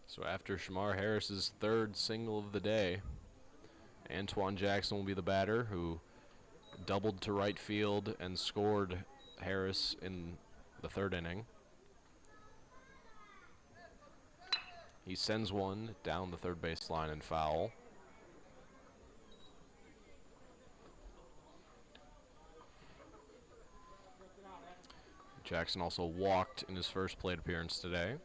So after Shamar Harris's third single of the day, Antoine Jackson will be the batter, who doubled to right field and scored Harris in the third inning. He sends one down the third base line and foul. Jackson also walked in his first plate appearance today.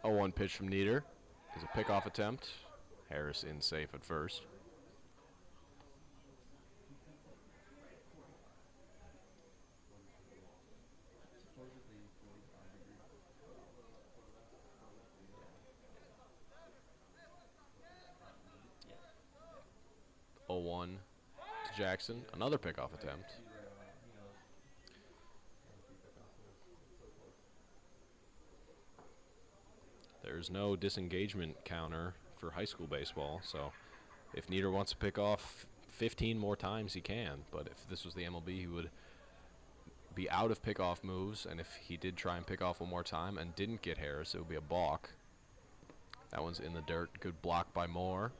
A 1 pitch from Nieder is a pickoff attempt. Harris in safe at first. Oh, 1 to Jackson. Another pickoff attempt. There's no disengagement counter for high school baseball, so if Nieder wants to pick off 15 more times, he can. But if this was the MLB, he would be out of pickoff moves, and if he did try and pick off one more time and didn't get Harris, it would be a balk. That one's in the dirt. Good block by Moore.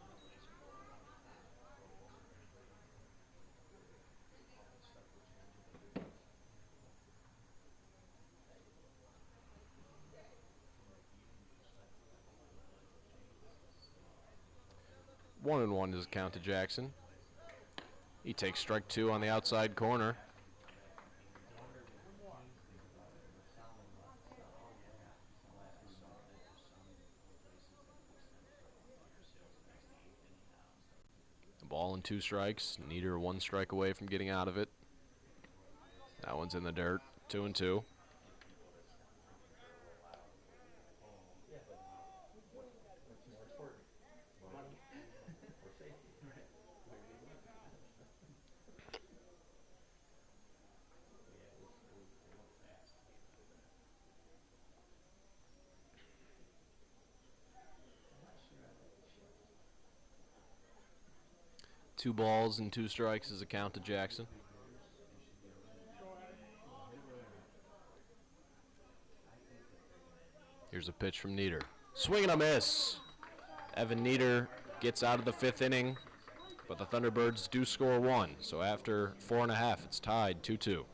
One and one is a count to Jackson. He takes strike 2 on the outside corner. The ball and 2 strikes. Nieder 1 strike away from getting out of it. That one's in the dirt. 2 and 2. Two balls and 2 strikes is a count to Jackson. Here's a pitch from Nieder. Swing and a miss. Evan Nieder gets out of the 5th inning, but the Thunderbirds do score 1. So after 4.5, it's tied 2-2.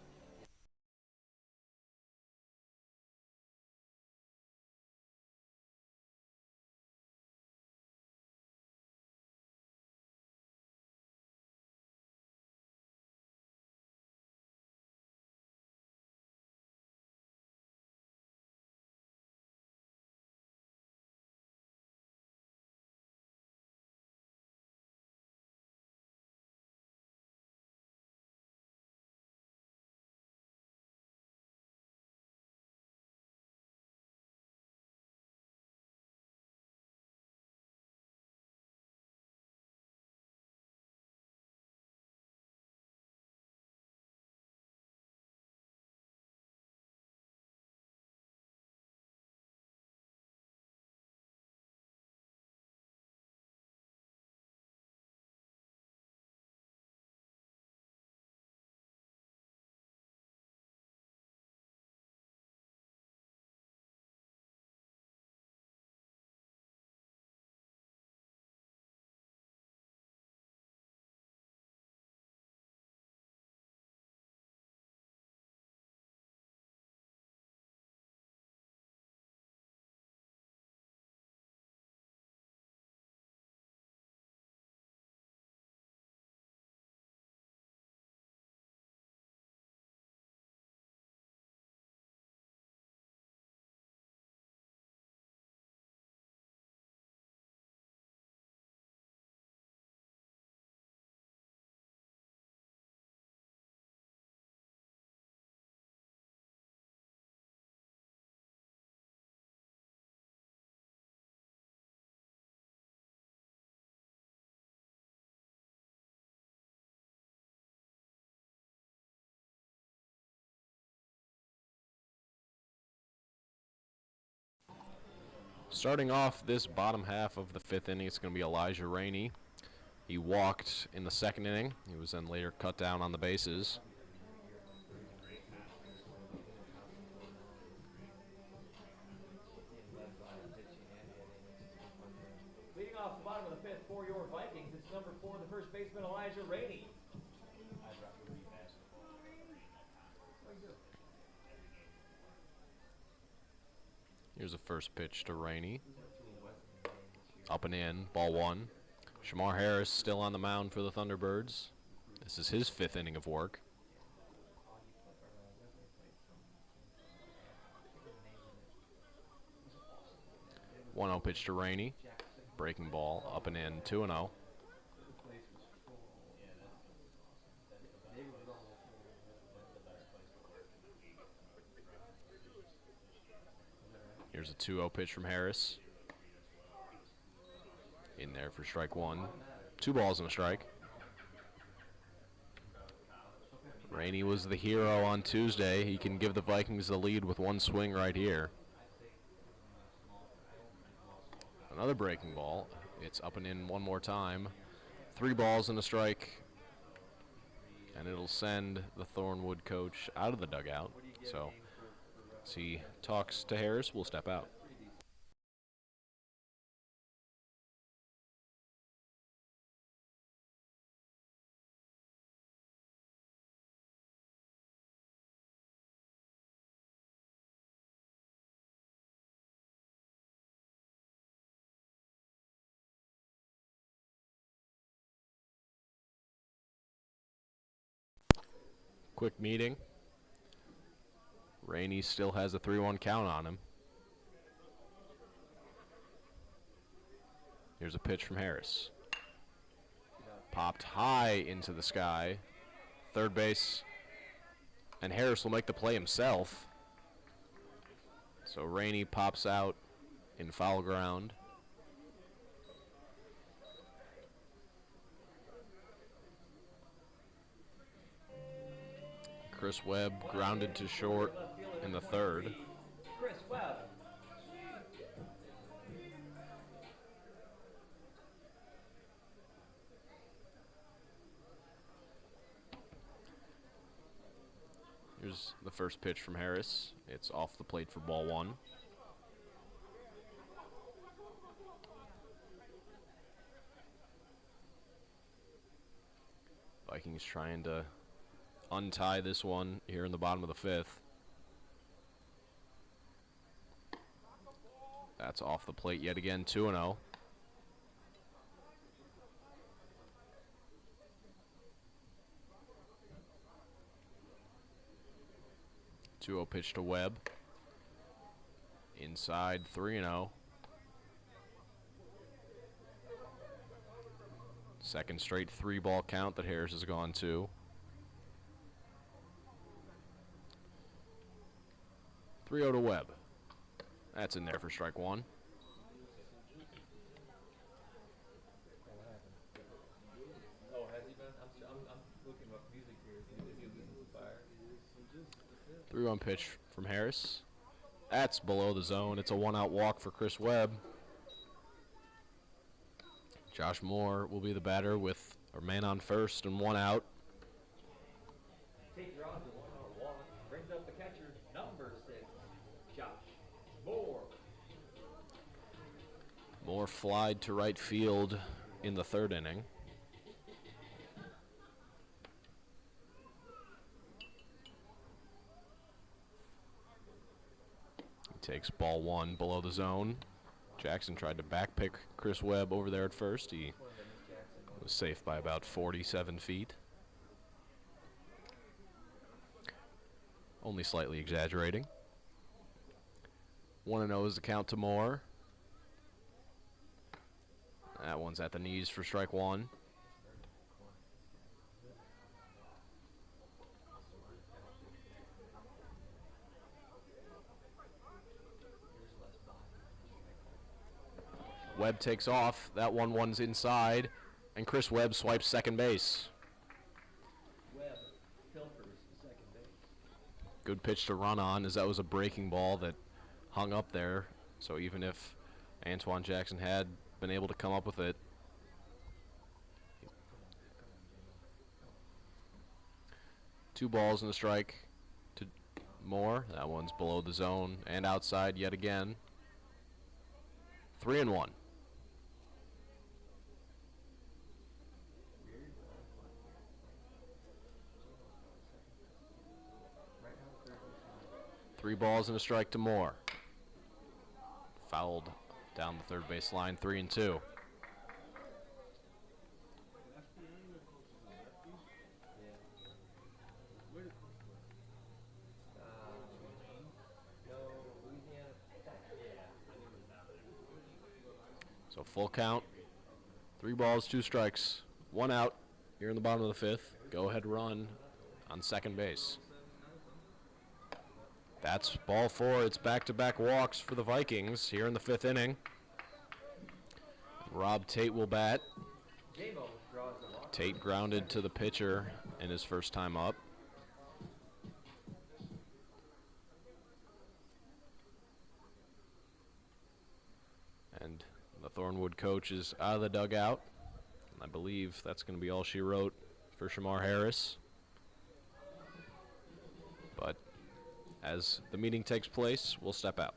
Starting off this bottom half of the 5th inning, it's going to be Elijah Rainey. He walked in the 2nd inning. He was then later cut down on the bases. Leading off the bottom of the 5th for your Vikings, it's number 4, the first baseman, Elijah Rainey. Here's the first pitch to Rainey. Up and in, ball 1. Shamar Harris still on the mound for the Thunderbirds. This is his 5th inning of work. 1-0 pitch to Rainey. Breaking ball, up and in, 2-0. Here's a 2-0 pitch from Harris. In there for strike 1. 2 balls and a strike. Rainey was the hero on Tuesday. He can give the Vikings the lead with 1 swing right here. Another breaking ball. It's up and in 1 more time. 3 balls and a strike. And it'll send the Thornwood coach out of the dugout. So as he talks to Harris, we'll step out. Quick meeting. Rainey still has a 3-1 count on him. Here's a pitch from Harris. Popped high into the sky. Third base. And Harris will make the play himself. So Rainey pops out in foul ground. Chris Webb grounded to short in the 3rd. Chris Webb. Here's the first pitch from Harris. It's off the plate for ball 1. Vikings trying to untie this one here in the bottom of the 5th. That's off the plate yet again, 2-0. Two-0 pitch to Webb. Inside, 3-0. Second straight 3-ball count that Harris has gone to. 3-0 to Webb. That's in there for strike 1. Oh, has he been? I'm looking up music here. Is he losing fire? 3-1 pitch from Harris. That's below the zone. It's a 1-out walk for Chris Webb. Josh Moore will be the batter with a man on first and 1 out. Take your on to 1-out walk. Brings up the catcher, number 6, Josh Moore. Moore flied to right field in the 3rd inning. He takes ball 1 below the zone. Jackson tried to backpick Chris Webb over there at first. He was safe by about 47 feet. Only slightly exaggerating. 1-0 is the count to Moore. That one's at the knees for strike 1. Webb takes off. That 1-1's inside, and Chris Webb swipes second base. Webb pilfers second base. Good pitch to run on, as that was a breaking ball that hung up there. So even if Antoine Jackson had been able to come up with it. Two balls and a strike to Moore. That one's below the zone and outside yet again. 3-1. Three balls and a strike to Moore. Fouled down the third base line, 3-2. So full count, 3 balls, 2 strikes, 1 out here in the bottom of the 5th. Go ahead run on second base. That's ball 4. It's back-to-back walks for the Vikings here in the 5th inning. Rob Tate will bat. Tate grounded to the pitcher in his first time up. And the Thornwood coach is out of the dugout. I believe that's going to be all she wrote for Shamar Harris. But as the meeting takes place, we'll step out.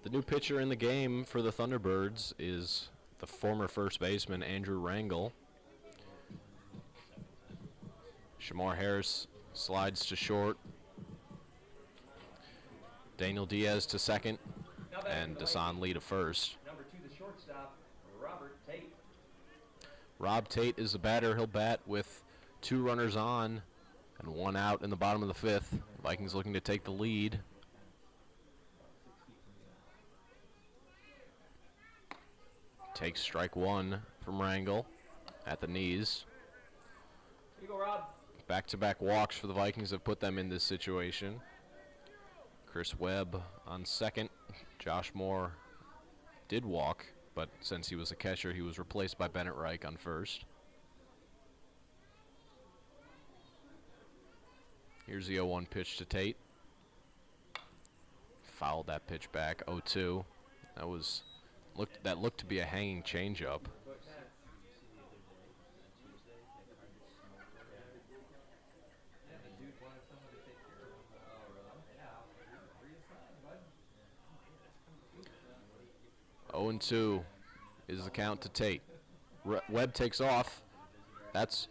The new pitcher in the game for the Thunderbirds is the former first baseman Andrew Rangel. Shamar Harris slides to short. Daniel Diaz to second, and Desan Lee to first. Number 2, the shortstop, Robert Tate. Rob Tate is the batter. He'll bat with 2 runners on and 1 out in the bottom of the 5th. Vikings looking to take the lead. Takes strike 1 from Rangel at the knees. Here you go, Rob. Back-to-back walks for the Vikings have put them in this situation. Chris Webb on second. Josh Moore did walk, but since he was a catcher, he was replaced by Bennett Reich on first. Here's the 0-1 pitch to Tate. Fouled that pitch back, 0-2. That was looked to be a hanging changeup. Yeah, the dude wanted someone to take care of him. Oh, really? Yeah, reassign, bud. 0-2 is the count to Tate. Webb takes off. That's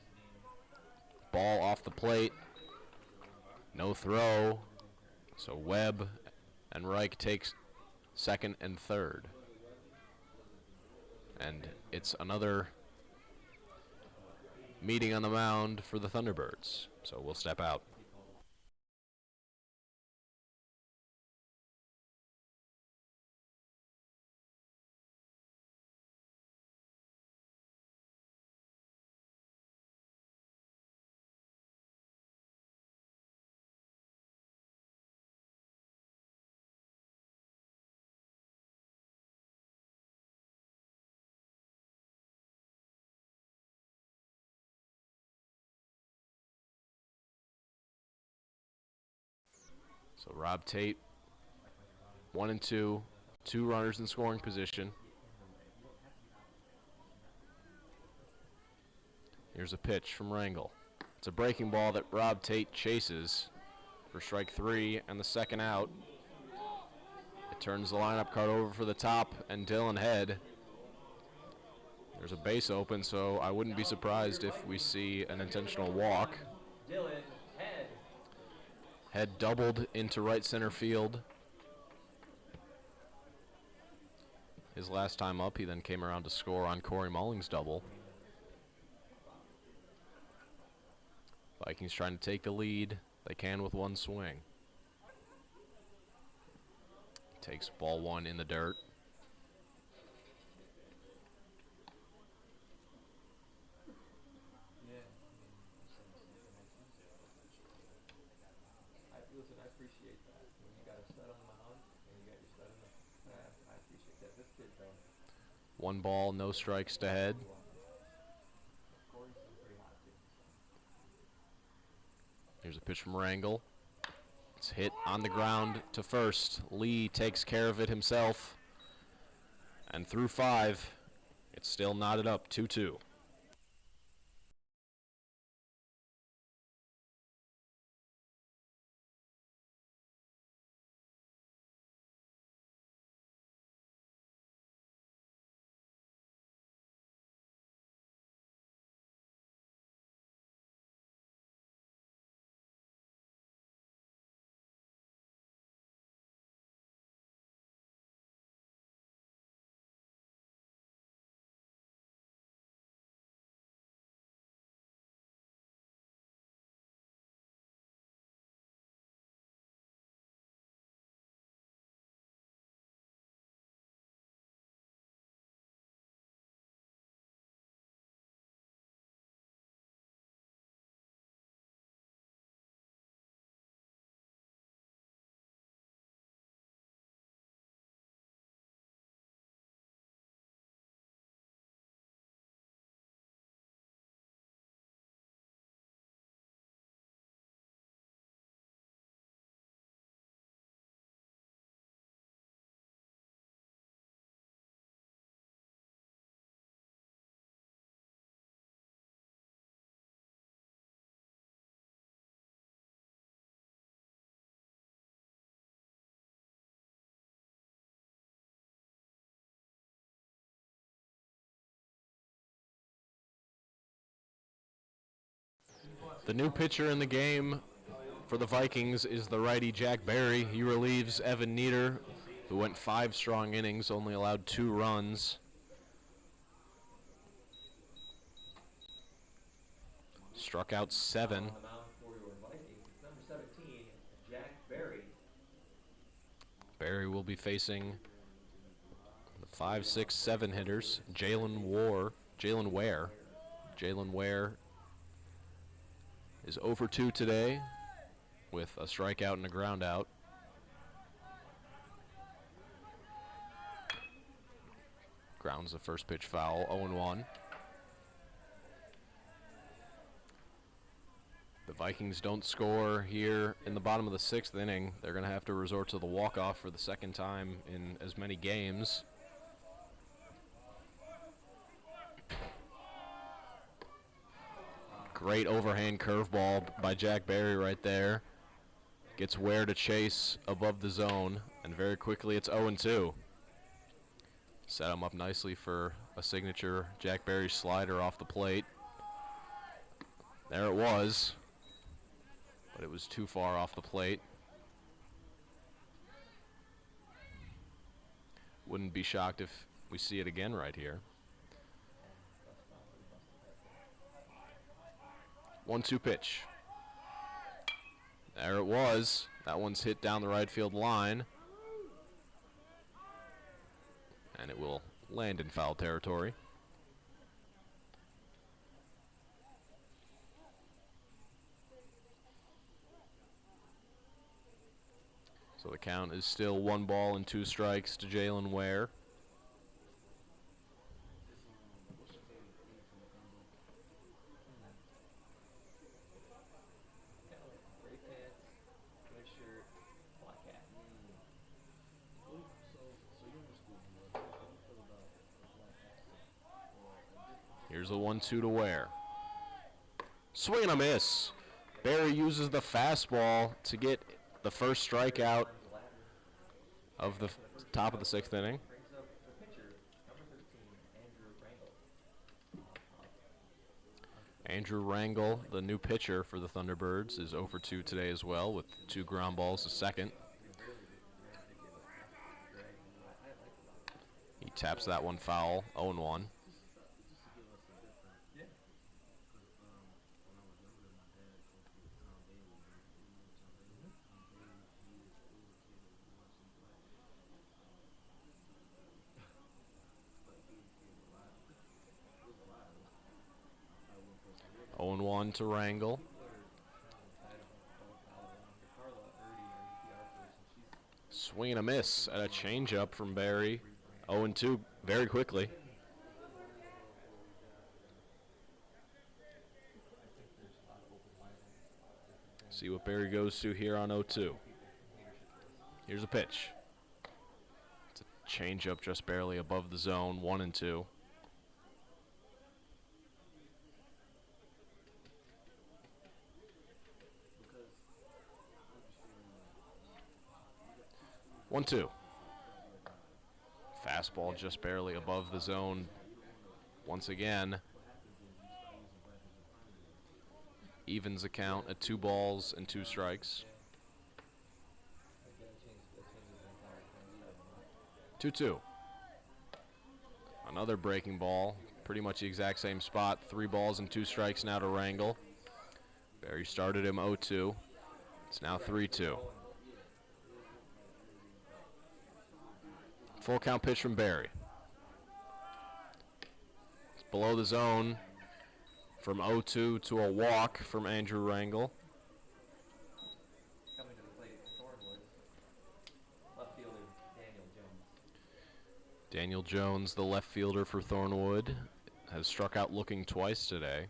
ball off the plate. No throw. So Webb and Reich takes second and third. And it's another meeting on the mound for the Thunderbirds. So we'll step out. So Rob Tate, 1-2, 2 runners in scoring position. Here's a pitch from Rangel. It's a breaking ball that Rob Tate chases for strike 3 and the second out. It turns the lineup card over for the top and Dylan Head. There's a base open, so I wouldn't be surprised if we see an intentional walk. Dylan Head. Head doubled into right center field. His last time up, he then came around to score on Corey Mulling's double. Vikings trying to take the lead. They can with one swing. Takes ball 1 in the dirt. Listen, I appreciate that. When you got a stud on the mound and you got your stud in the I appreciate that. This kid, though. 1 ball, no strikes to Head. Corey's been pretty hot, too. Here's a pitch from Rangel. It's hit on the ground to first. Lee takes care of it himself. And through 5, it's still knotted up 2-2. The new pitcher in the game for the Vikings is the righty Jack Barry. He relieves Evan Nieder, who went 5 strong innings, only allowed 2 runs. Struck out 7. On the mound for your Vikings, it's number 17, Jack Barry. Barry will be facing the 5, 6, 7 hitters. Jalen Ware. Jalen Ware is 0 for 2 today with a strikeout and a ground out. Grounds the first pitch foul, 0-1. The Vikings don't score here in the bottom of the 6th inning. They're going to have to resort to the walk-off for the second time in as many games. Great overhand curveball by Jack Barry right there. Gets Ware to chase above the zone, and very quickly it's 0-2. Set him up nicely for a signature Jack Barry slider off the plate. There it was, but it was too far off the plate. Wouldn't be shocked if we see it again right here. 1-2 pitch. There it was. That one's hit down the right field line. And it will land in foul territory. So the count is still 1 ball and 2 strikes to Jalen Ware. Gray pants, red shirt, black hat. Here's a 1-2 to Ware. Swing and a miss. Barry uses the fastball to get the first strikeout of the top of the 6th inning. Brings up the pitcher, number 13, Andrew Rangel. Andrew Rangel, the new pitcher for the Thunderbirds, is 0-2 today as well with 2 ground balls to second. He taps that one foul, 0-1. Oh and 1 to Rangel. Swing and a miss at a changeup from Barry. 0-2 very quickly. See what Barry goes to here on 0-2. Here's a pitch. It's a changeup just barely above the zone. 1-2. One, two. Fastball just barely above the zone. Once again, evens the count at 2 balls and 2 strikes. 2-2. Another breaking ball, pretty much the exact same spot. 3 balls and 2 strikes now to Rangel. Barry started him 0-2. It's now 3-2. Full count pitch from Barry. It's below the zone from 0-2 to a walk from Andrew Rangel. Coming to the plate, Thornwood. Left fielder, Daniel Jones. Daniel Jones, the left fielder for Thornwood, has struck out looking twice today.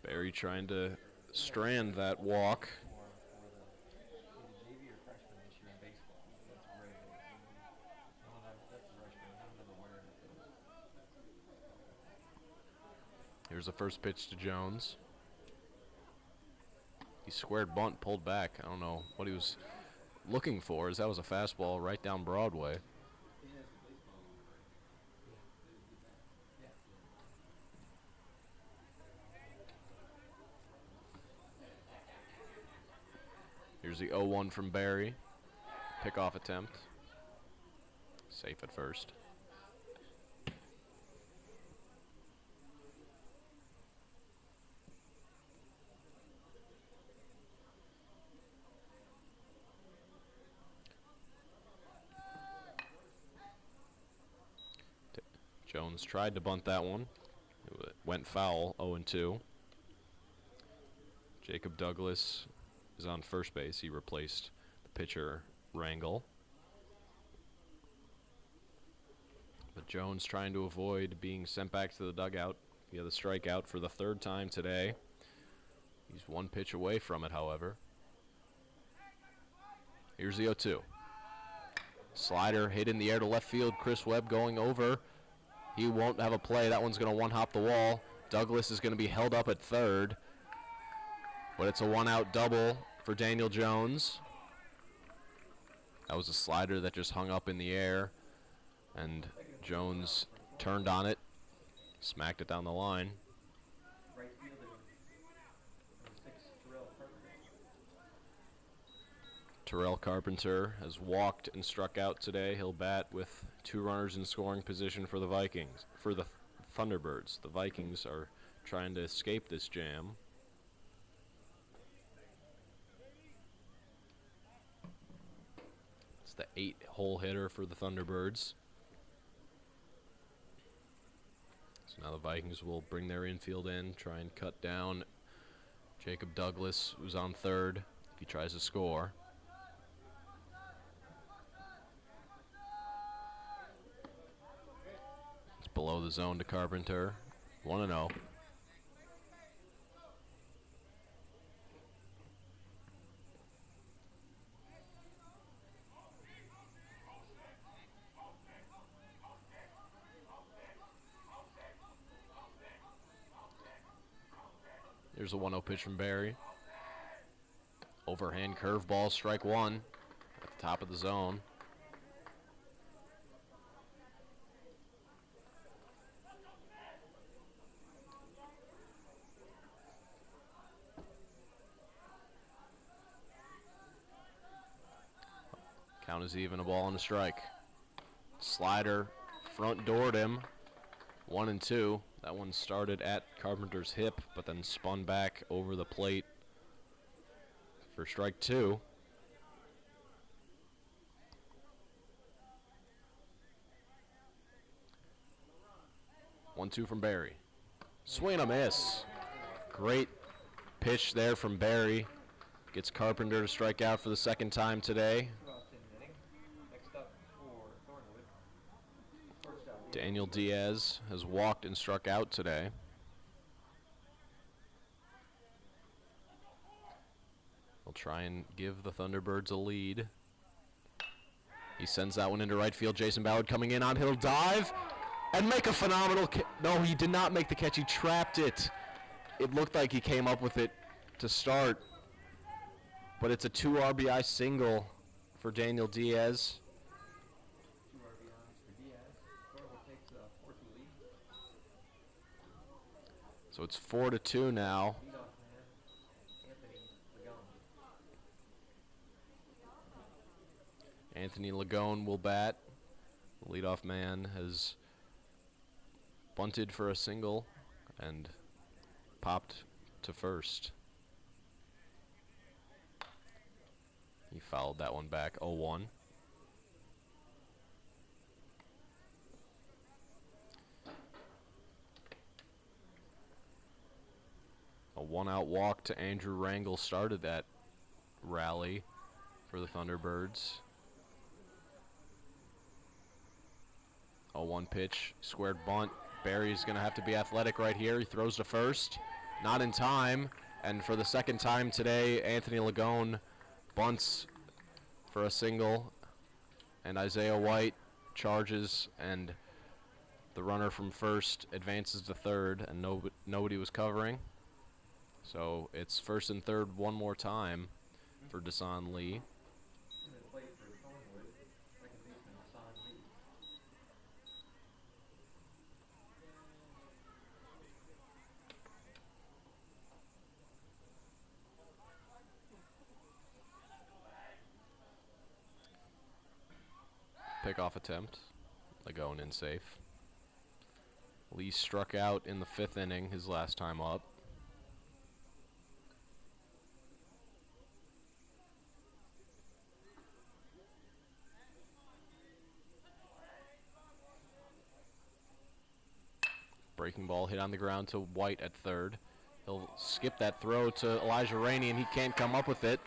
Barry trying to strand that walk. Here's the first pitch to Jones. He squared bunt, pulled back. I don't know what he was looking for, as that was a fastball right down Broadway. Here's the 0-1 from Barry. Pickoff attempt. Safe at first. Jones tried to bunt that one. It went foul, 0-2. Jacob Douglas is on first base. He replaced the pitcher, Rangel. But Jones trying to avoid being sent back to the dugout. He had the strikeout for the 3rd time today. He's 1 pitch away from it, however. Here's the 0-2. Slider hit in the air to left field. Chris Webb going over. He won't have a play. That one's going to one-hop the wall. Douglas is going to be held up at third. But it's a one-out double for Daniel Jones. That was a slider that just hung up in the air. And Jones turned on it. Smacked it down the line. Right fielder, number 6, Terrell Carpenter has walked and struck out today. He'll bat with 2 runners in scoring position for the Vikings, for the Thunderbirds. The Vikings are trying to escape this jam. It's the 8-hole hitter for the Thunderbirds. So now the Vikings will bring their infield in, try and cut down Jacob Douglas, who's on third, if he tries to score. It's below the zone to Carpenter. 1-0. Here's a 1-0 pitch from Barry. Overhand curveball, strike 1 at the top of the zone. Count is even, a ball and a strike. Slider front doored him. 1-2. That one started at Carpenter's hip, but then spun back over the plate for strike 2. 1-2 from Barry. Swing and a miss. Great pitch there from Barry. Gets Carpenter to strike out for the second time today. Next up for Thornwood. First out. Daniel Diaz has walked and struck out today. He'll try and give the Thunderbirds a lead. He sends that one into right field. Jason Ballard coming in on. He'll dive and make a phenomenal catch. No, he did not make the catch. He trapped it. It looked like he came up with it to start. But it's a 2 RBI single for Daniel Diaz. 2 RBIs for Diaz. Thornwood takes a 4-2 lead. So it's 4-2 now. Leadoff man, Anthony Lagone. Anthony Lagone will bat. The leadoff man has bunted for a single and popped to first. He fouled that one back, 0-1. A 1-out walk to Andrew Rangel started that rally for the Thunderbirds. 0-1 pitch, squared bunt. Barry's going to have to be athletic right here. He throws to first, not in time. And for the second time today, Anthony Lagone bunts for a single, and Isaiah White charges, and the runner from first advances to third, and nobody was covering. So it's first and third one more time for Desan Lee. And then play for Homewood, second baseman Hassan Lee. Pickoff attempt. Going in safe. Lee struck out in the 5th inning, his last time up. Breaking ball hit on the ground to White at third. He'll skip that throw to Elijah Rainey, and he can't come up with it.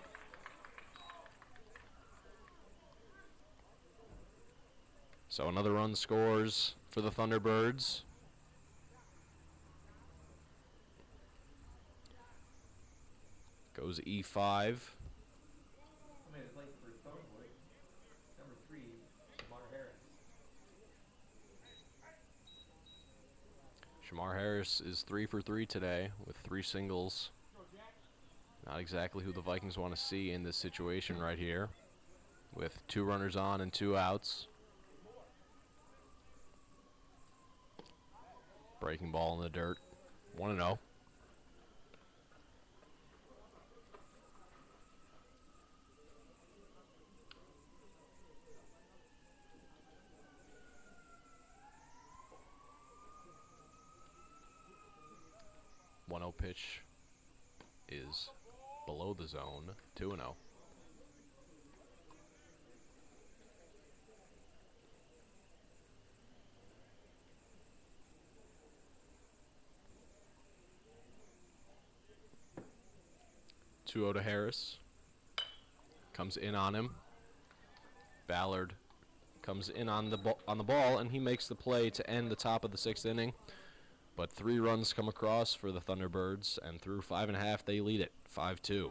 So another run scores for the Thunderbirds. Goes E5. I made a play for Thornwood. Shamar Harris is 3 for 3 today with 3 singles. Not exactly who the Vikings want to see in this situation right here, with 2 runners on and 2 outs. Breaking ball in the dirt. 1-0. Pitch is below the zone. 2-0. To Harris. Comes in on him. Ballard comes in on the ball, and he makes the play to end the top of the 6th inning. But 3 runs come across for the Thunderbirds, and through 5.5, they lead it 5-2.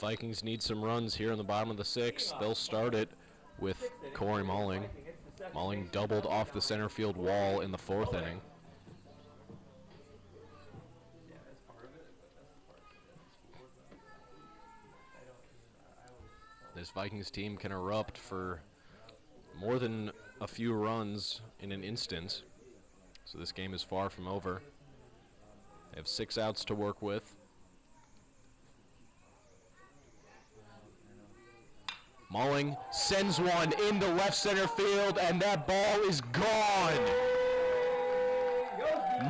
Vikings need some runs here in the bottom of the 6th. They'll start it with Corey Mulling. Mulling doubled off the center field wall in the 4th inning. Yeah, that's part of it, but that's the part that scored. I always. This Vikings team can erupt for more than a few runs in an instant. So this game is far from over. They have 6 outs to work with. Mulling sends one into left center field, and that ball is gone.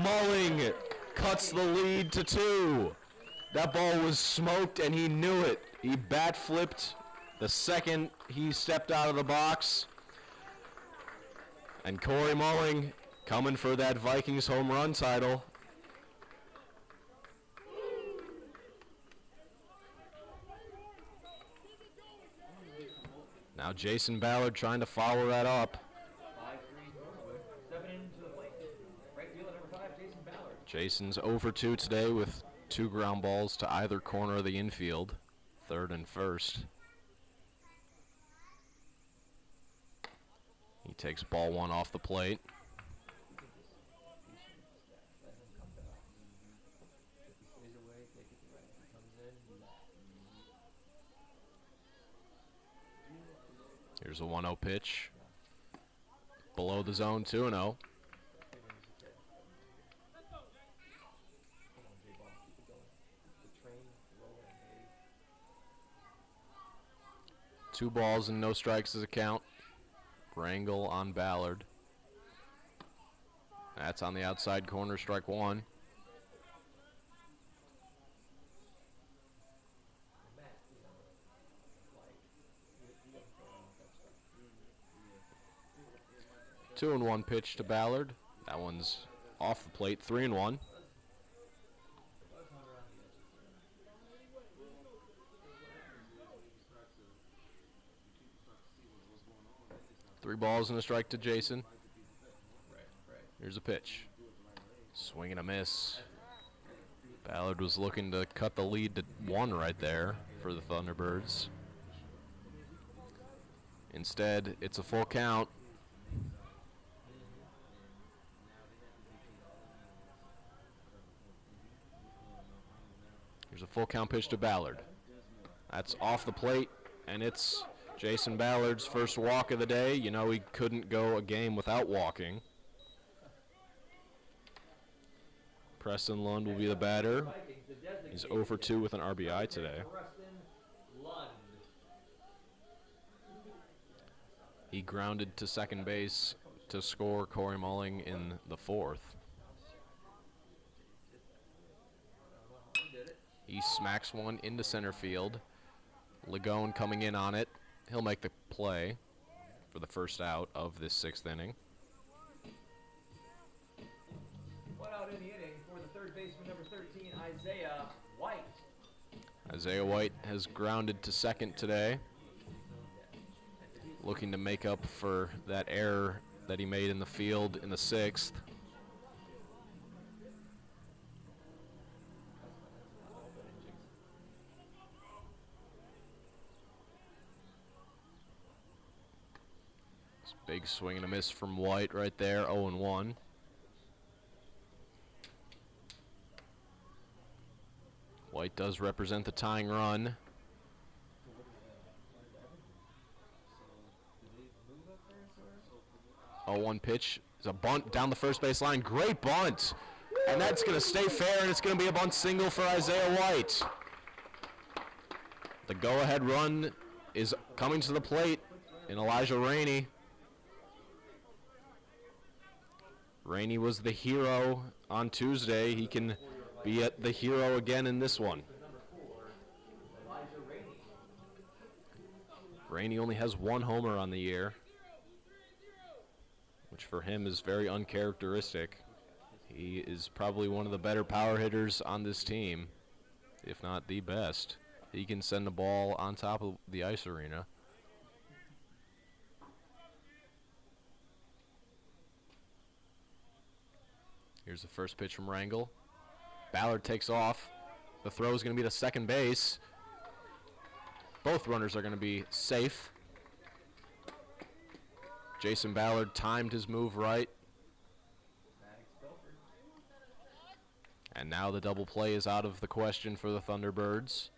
Mulling cuts the lead to 2. That ball was smoked, and he knew it. He bat flipped the second he stepped out of the box. And Corey Mulling coming for that Vikings home run title. Now Jason Ballard trying to follow that up. 5-3 Thornwood. Stepping into the plate. Right fielder number 5, Jason Ballard. Jason's 0 for 2 today with 2 ground balls to either corner of the infield, 3rd and 1st. He takes ball 1 off the plate. Here's a 1-0 pitch. Below the zone, 2-0. 2 balls and no strikes is a count. Wrangle on Ballard. That's on the outside corner, strike 1. Two and 1 pitch to Ballard. That one's off the plate. 3 and 1. Three balls and a strike to Jason. Here's a pitch. Swing and a miss. Ballard was looking to cut the lead to 1 right there for the Thunderbirds. Instead, it's a full count. Here's a full count pitch to Ballard. That's off the plate, and it's Jason Ballard's first walk of the day. You know he couldn't go a game without walking. Preston Lund will be the batter. He's 0 for 2 with an RBI today. He grounded to second base to score Corey Mulling in the 4th. He smacks one into center field. Lagone coming in on it. He'll make the play for the first out of this 6th inning. One out in the inning for the third baseman, number 13, Isaiah White. Isaiah White has grounded to second today, looking to make up for that error that he made in the field in the 6th. Big swing and a miss from White right there, 0 and 1. White does represent the tying run. 0-1 pitch. It's a bunt down the first base line. Great bunt. And that's going to stay fair, and it's going to be a bunt single for Isaiah White. The go-ahead run is coming to the plate in Elijah Rainey. Rainey was the hero on Tuesday. He can be the hero again in this one. Rainey only has 1 homer on the year, which for him is very uncharacteristic. He is probably one of the better power hitters on this team, if not the best. He can send the ball on top of the ice arena. Here's the first pitch from Wrangle. Ballard takes off. The throw is going to be to second base. Both runners are going to be safe. Jason Ballard timed his move right. And now the double play is out of the question for the Thunderbirds.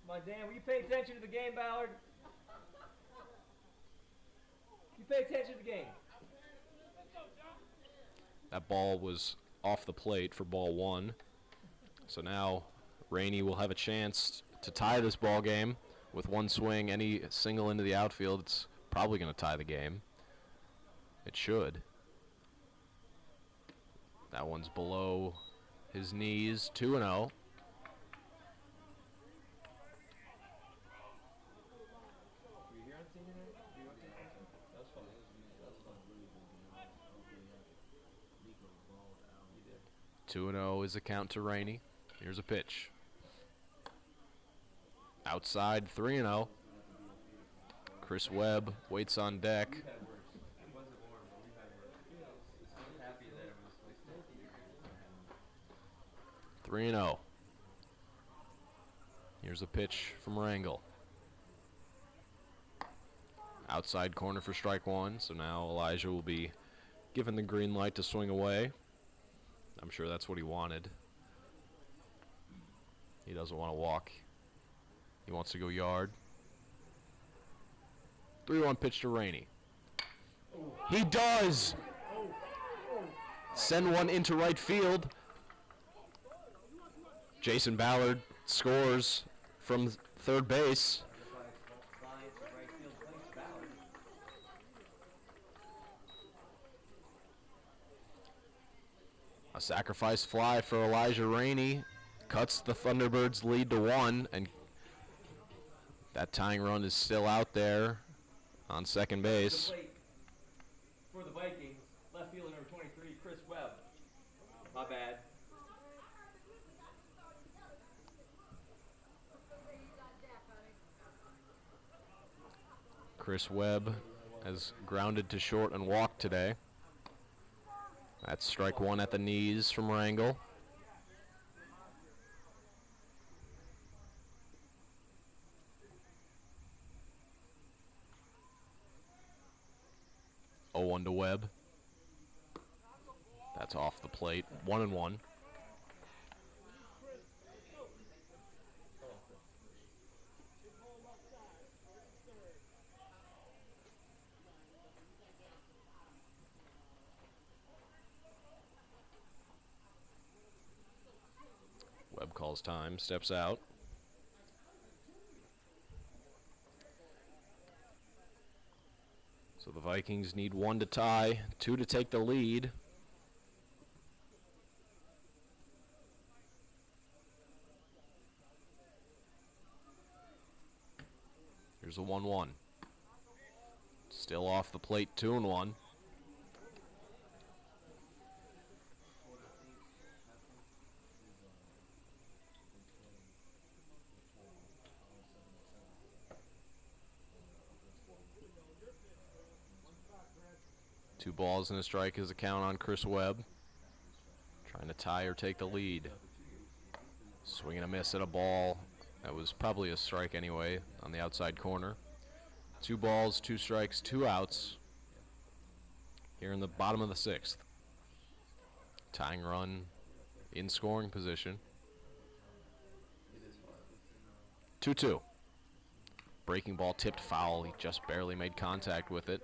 Come on, Dan, will you pay attention to the game, Ballard? You pay attention to the game. That ball was off the plate for ball 1. So now Rainey will have a chance to tie this ball game with 1 swing. Any single into the outfield, it's probably going to tie the game. It should. That one's below his knees, 2-0. Two and 0 is the count to Rainey. Here's a pitch. Outside, 3-0. Chris Webb waits on deck. 3-0. Here's a pitch from Wrangle. Outside corner for strike 1. So now Elijah will be given the green light to swing away. I'm sure that's what he wanted. He doesn't want to walk. He wants to go yard. 3-1 pitch to Rainey. He does! Send one into right field. Jason Ballard scores from third base. A sacrifice fly for Elijah Rainey cuts the Thunderbirds' lead to 1, and that tying run is still out there on second The base. plate for the Vikings, left fielder number 23, Chris Webb. My bad. Chris Webb has grounded to short and walked today. That's strike 1 at the knees from Rangel. Oh, 1 to Webb. That's off the plate. 1-1. Webb calls time, steps out. So the Vikings need 1 to tie, 2 to take the lead. Here's a 1-1. Still off the plate, 2-1. Two balls and a strike is a count on Chris Webb. Trying to tie or take the lead. Swing and a miss at a ball. That was probably a strike anyway on the outside corner. 2 balls, 2 strikes, 2 outs. Here in the bottom of the 6th. Tying run in scoring position. 2-2. Breaking ball tipped foul. He just barely made contact with it.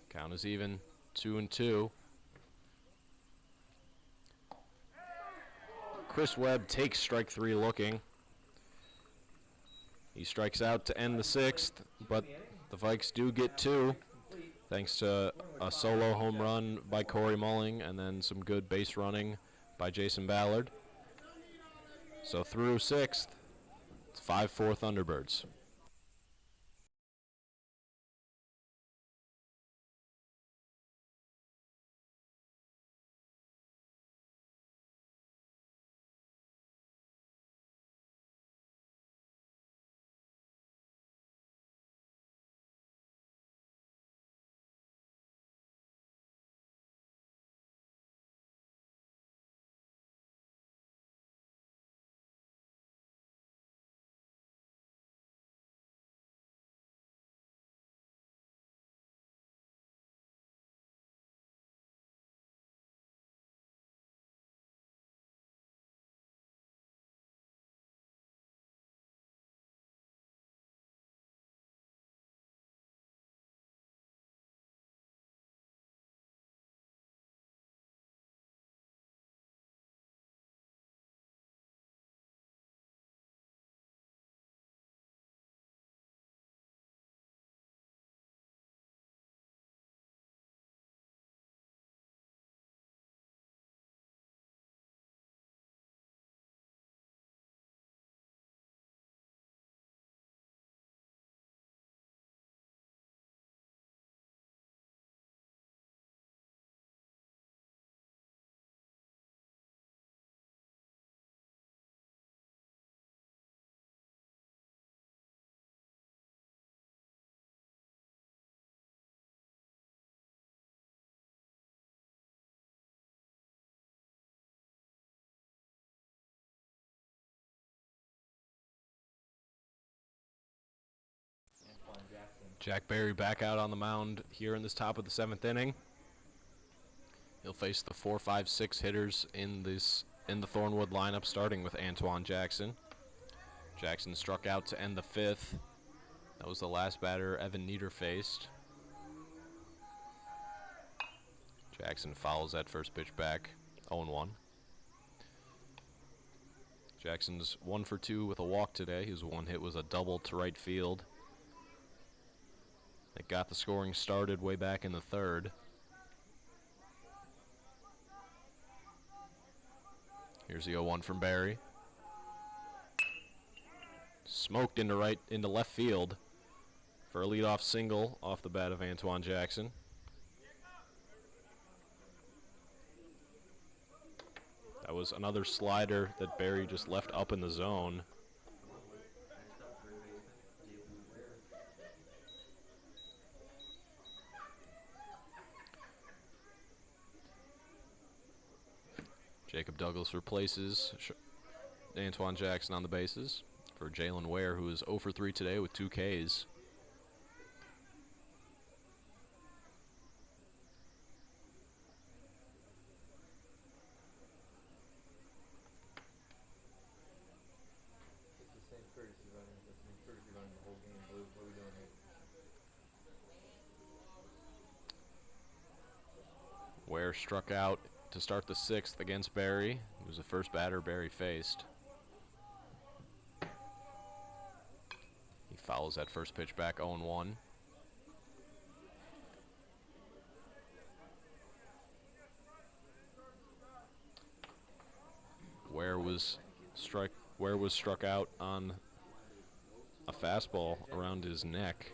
Count is even, 2-2. Chris Webb takes strike 3 looking. He strikes out to end the 6th, but the Vikes do get 2, thanks to a solo home run by Corey Mulling and then some good base running by Jason Ballard. So through 6th, it's 5-4 Thunderbirds. Jack Berry back out on the mound here in this top of the 7th inning. He'll face the 4, 5, 6 hitters in the Thornwood lineup, starting with Antoine Jackson. Jackson struck out to end the 5th. That was the last batter Evan Nieder faced. Jackson fouls that first pitch back, 0-1. Jackson's 1 for 2 with a walk today. His one hit was a double to right field. It got the scoring started way back in the third. Here's the 0-1 from Barry. Smoked into left field for a leadoff single off the bat of Antoine Jackson. That was another slider that Barry just left up in the zone. Jacob Douglas replaces Antoine Jackson on the bases for Jalen Ware, who is 0 for 3 today with 2 Ks. It's the same courtesy running. That's the same courtesy running the whole game. What are we doing here? Ware struck out to start the 6th against Barry. He was the first batter Barry faced. He fouls that first pitch back, 0-1. Ware was struck out on a fastball around his neck.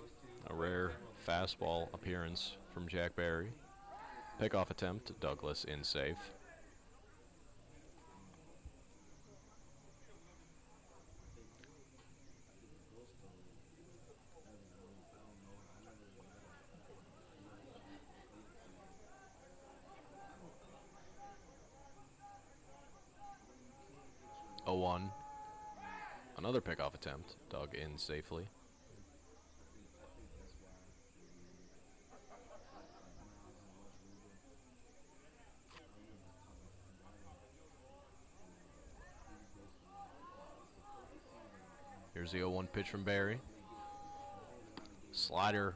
A rare fastball appearance from Jack Barry. Pickoff attempt, Douglas in safe. Oh, 1. Another pickoff attempt, dug in safely. Here's the 0-1 pitch from Barry. Slider,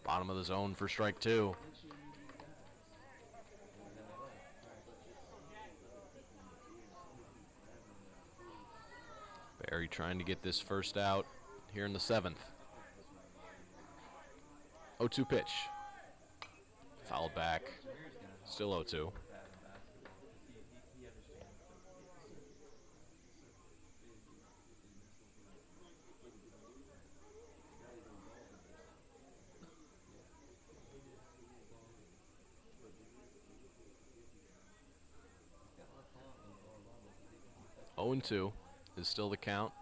bottom of the zone for strike 2. Barry trying to get this first out here in the 7th. 0-2 pitch. Fouled back. Still 0-2. Oh and 2 is still the count.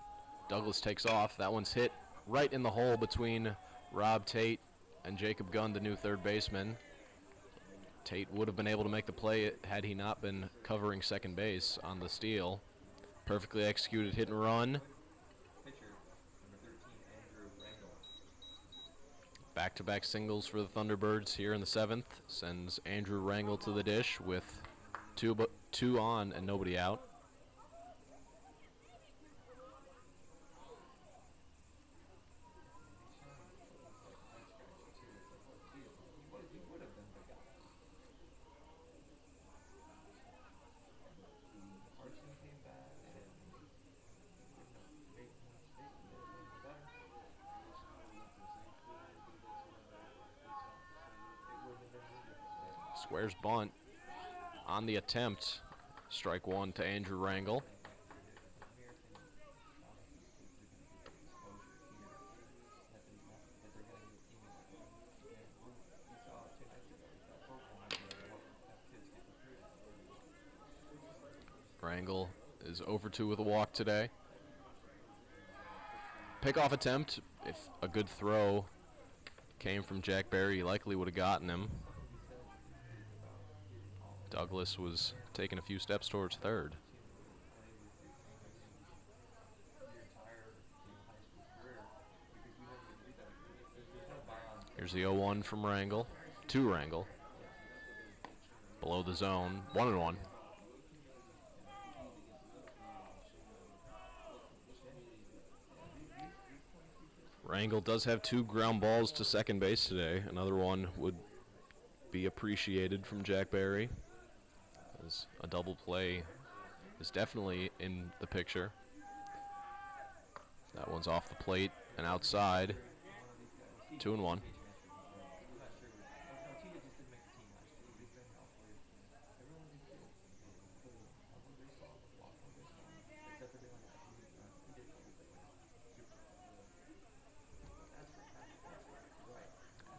Douglas takes off. That one's hit right in the hole between Rob Tate and Jacob Gunn, the new third baseman. Tate would have been able to make the play had he not been covering second base on the steal. Perfectly executed hit and run. Back-to-back singles for the Thunderbirds here in the 7th. Sends Andrew Rangel to the dish with two on and nobody out. Squares bunt on the attempt. Strike 1 to Andrew Rangel. Rangel is 0 for 2 with a walk today. Pickoff attempt. If a good throw came from Jack Barry, he likely would have gotten him. Douglas was taking a few steps towards third. Here's the 0-1 from Rangel. To Rangel. Below the zone. 1-1. Rangel does have 2 ground balls to second base today. Another one would be appreciated from Jack Barry. As a double play is definitely in the picture. That one's off the plate and outside. 2-1.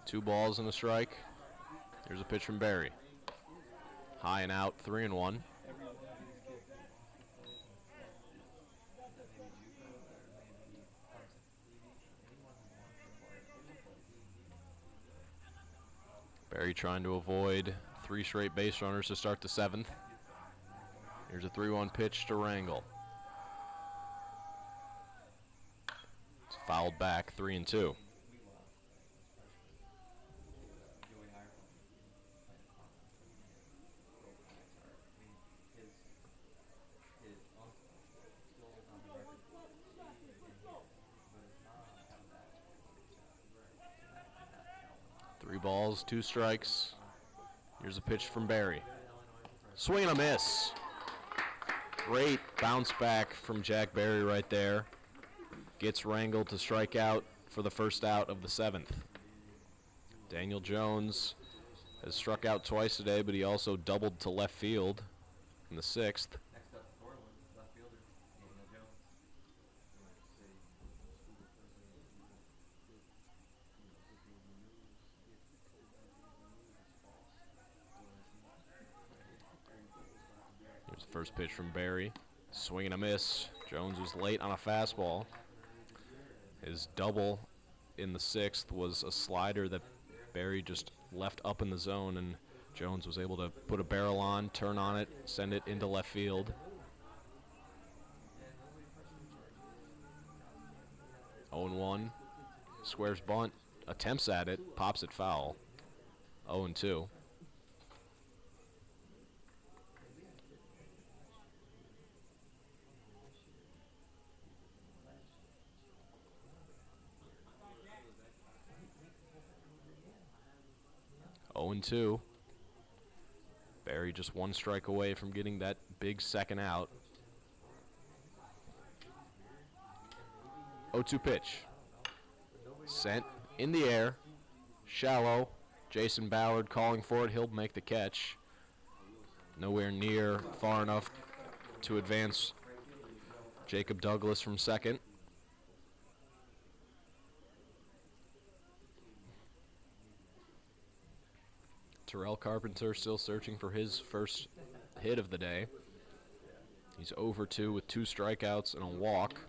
Two balls and a strike. Here's a pitch from Barry. High and out, 3-1. Barry trying to avoid 3 straight base runners to start the 7th. Here's a 3-1 pitch to Rangel. It's fouled back, 3-2. Three balls, 2 strikes. Here's a pitch from Barry. Swing and a miss. Great bounce back from Jack Barry right there. Gets Rangel to strike out for the first out of the 7th. Daniel Jones has struck out twice today, but he also doubled to left field in the 6th. Next up, Thornwood, left fielder, Daniel Jones. Here's the first pitch from Barry. Swing and a miss. Jones was late on a fastball. His double in the 6th was a slider that Barry just left up in the zone, and Jones was able to put a barrel on, turn on it, send it into left field. 0-1. Squares bunt, attempts at it, pops it foul. 0-2. Oh, 2. Barry just 1 strike away from getting that big second out. 0-2 pitch. Sent in the air. Shallow. Jason Ballard calling for it. He'll make the catch. Nowhere near far enough to advance Jacob Douglas from second. Terrell Carpenter still searching for his first hit of the day. He's over 2 with 2 strikeouts and a walk.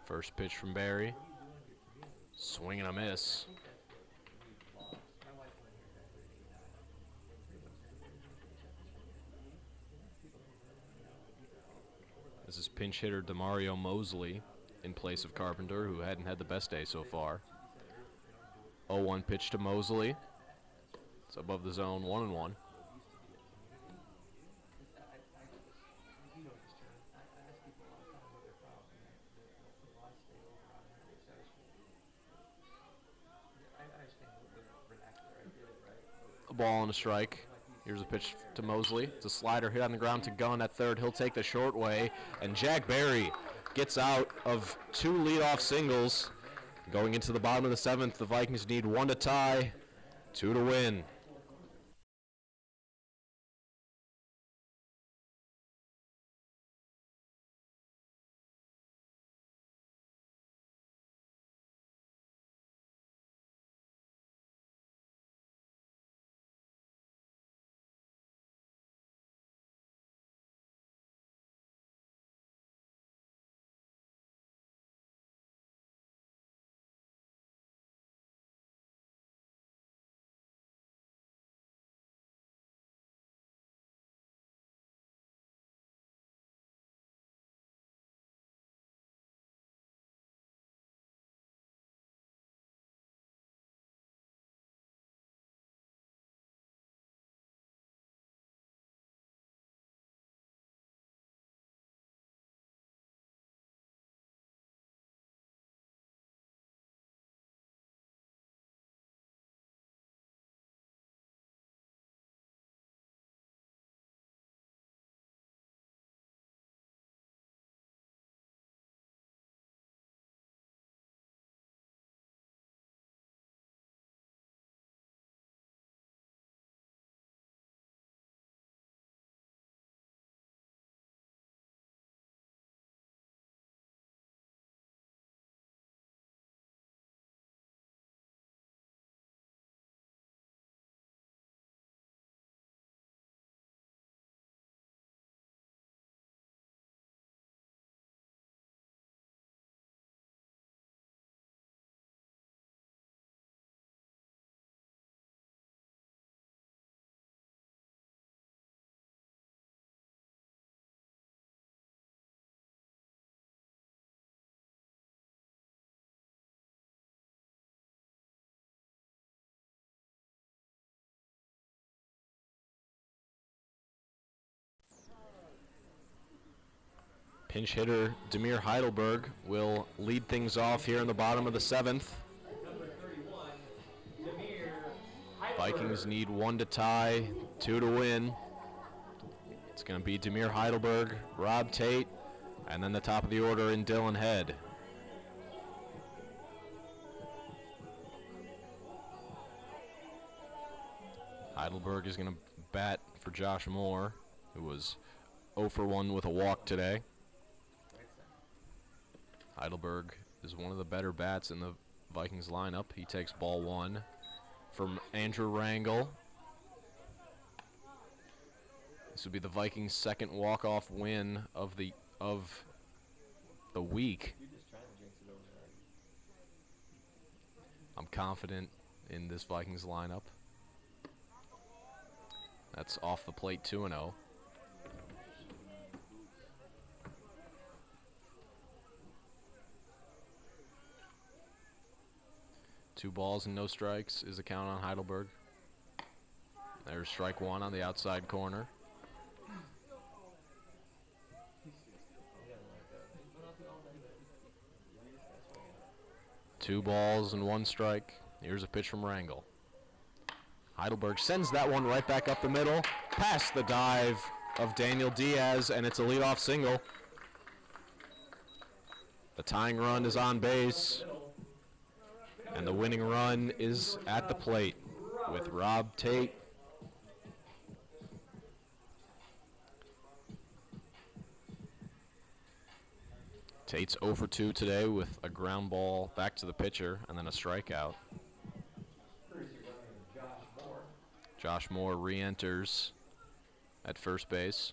First pitch from Barry. Swing and a miss. This is pinch hitter DeMario Mosley in place of Carpenter, who hadn't had the best day so far. 0-1 pitch to Mosley. It's above the zone, 1-1. A ball and a strike. Here's a pitch to Mosley. It's a slider hit on the ground to Gunn at third. He'll take the short way, and Jack Barry gets out of 2 leadoff singles. Going into the bottom of the 7th, the Vikings need 1 to tie, 2 to win. Pinch hitter Demir Heidelberg will lead things off here in the bottom of the 7th. Number 31, Demir Heidelberg. Vikings need 1 to tie, 2 to win. It's going to be Demir Heidelberg, Rob Tate, and then the top of the order in Dylan Head. Heidelberg is going to bat for Josh Moore, who was 0 for 1 with a walk today. Heidelberg is one of the better bats in the Vikings lineup. He takes ball 1 from Andrew Rangel. This would be the Vikings' second walk-off win of the week. You're just trying to jinx it over there. I'm confident in this Vikings lineup. That's off the plate 2-0. Two balls and no strikes is the count on Heidelberg. There's strike 1 on the outside corner. Two balls and 1 strike. Here's a pitch from Rangel. Heidelberg sends that one right back up the middle, past the dive of Daniel Diaz, and it's a leadoff single. The tying run is on base, and the winning run is at the plate with Rob Tate. Tate's 0 for 2 today with a ground ball back to the pitcher and then a strikeout. Josh Moore re-enters at first base.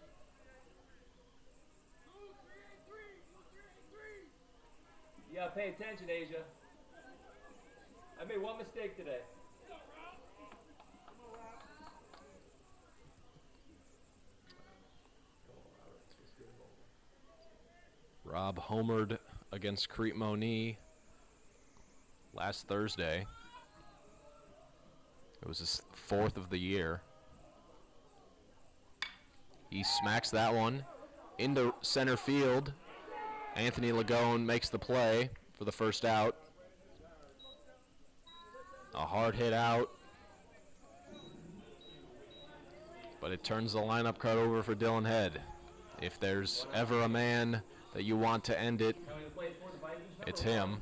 You gotta pay attention, Asia. I made one mistake today. Rob homered against Crete Moni last Thursday. It was his 4th of the year. He smacks that one into center field. Anthony Lagone makes the play for the first out. A hard hit out. But it turns the lineup card over for Dylan Head. If there's ever a man that you want to end it, it's him.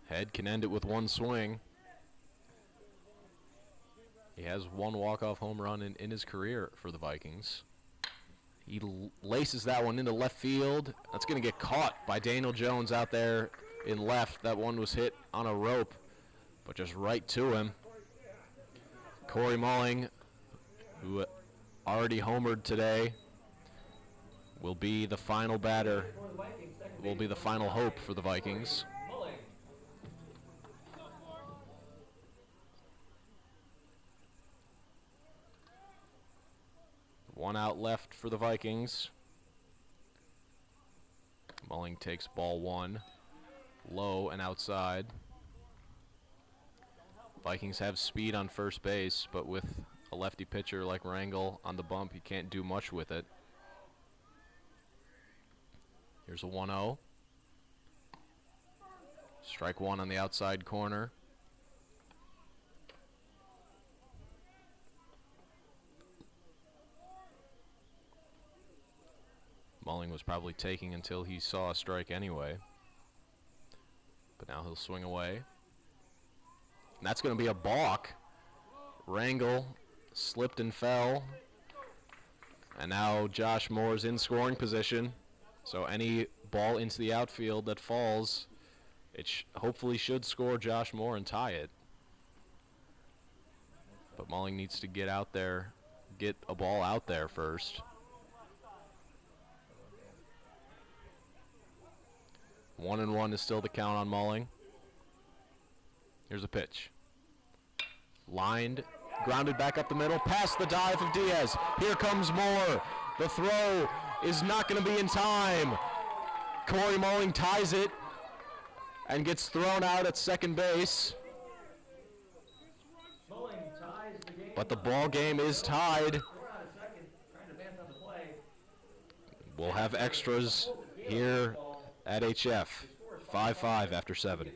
Head can end it with 1 swing. He has 1 walk-off home run in his career for the Vikings. He laces that one into left field. That's going to get caught by Daniel Jones out there in left. That one was hit on a rope, but just right to him. Corey Mulling, who already homered today, will be the final batter, will be the final hope for the Vikings. One out left for the Vikings. Mulling takes ball 1, low and outside. Vikings have speed on first base, but with a lefty pitcher like Rangel on the bump, you can't do much with it. Here's a 1-0. Strike 1 on the outside corner. Mulling was probably taking until he saw a strike anyway. But now he'll swing away. And that's going to be a balk. Rangel slipped and fell. And now Josh Moore's in scoring position. So any ball into the outfield that falls, it hopefully should score Josh Moore and tie it. But Mulling needs to get out there, get a ball out there first. 1-1 is still the count on Mulling. Here's a pitch. Lined, grounded back up the middle, past the dive of Diaz. Here comes Moore. The throw is not going to be in time. Corey Mulling ties it. and gets thrown out at second base. Mulling ties the game. But the ball game is tied. Throw out at second, trying to advance on the play. We'll have extras here at HF. 5-5 after 7.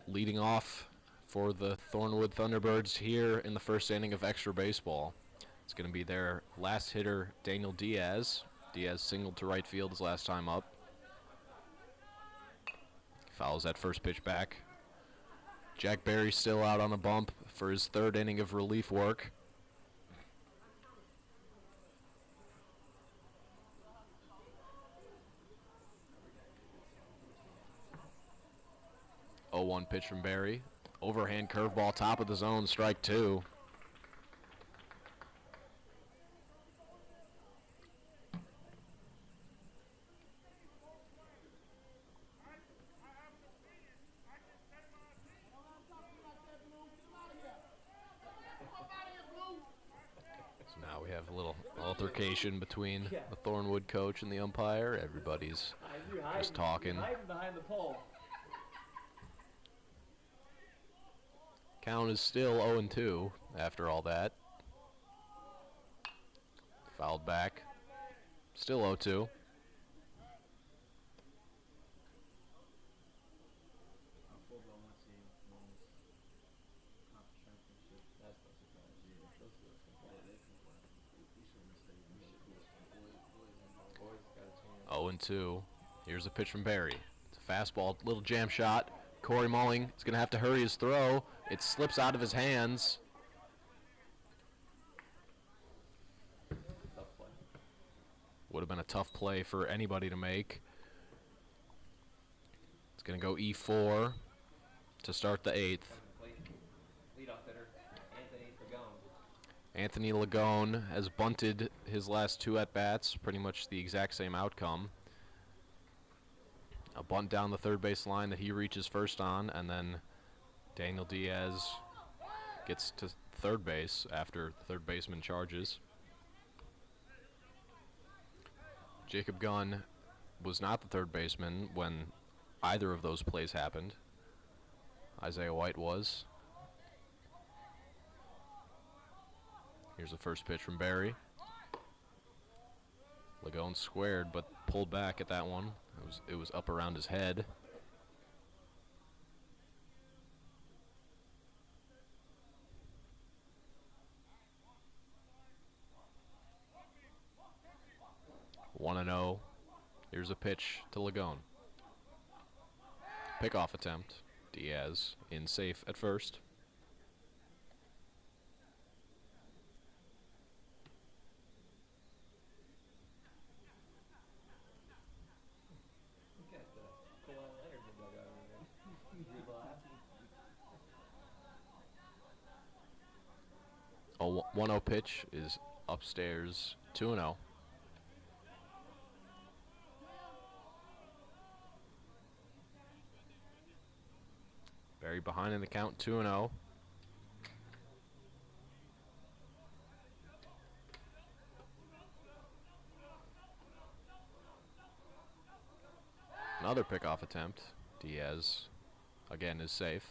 Leading off for the Thornwood Thunderbirds here in the first inning of extra baseball. It's going to be their last hitter, Daniel Diaz. Diaz singled to right field his last time up. Fouls that first pitch back. Jack Berry still out on a bump for his third inning of relief work. Oh, 1 pitch from Berry. Overhand curveball, top of the zone, strike 2. So now we have a little altercation between the Thornwood coach and the umpire. Everybody's just talking. Hiding behind the pole. Count is still 0-2 after all that. Fouled back. Still 0-2. Oh, and 2. Here's a pitch from Berry. It's a fastball, little jam shot. Corey Mulling is going to have to hurry his throw. It slips out of his hands. Would have been a tough play for anybody to make. It's going to go E4 to start the 8th. Leadoff hitter, Anthony Pagone. Anthony Lagone has bunted his last 2 at-bats, pretty much the exact same outcome. A bunt down the third base line that he reaches first on, and then Daniel Diaz gets to third base after the third baseman charges. Jacob Gunn was not the third baseman when either of those plays happened. Isaiah White was. Here's the first pitch from Berry. Lagone squared, but pulled back at that one. It was up around his head. 1-0. Here's a pitch to Lagone. Pickoff attempt. Diaz in safe at first. You got the Kawhi Leonard in the dugout over there. A 1-0 pitch is upstairs. 2-0. Barry behind in the count. 2-0. Another pickoff attempt. Diaz again is safe.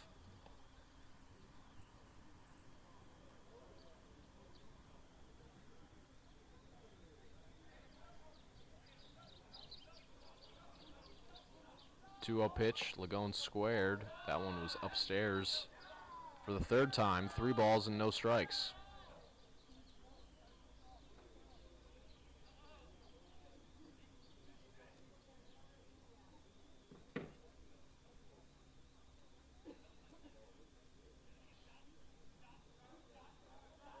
Two-0 pitch. Lagone squared. That one was upstairs for the third time. 3 balls and no strikes.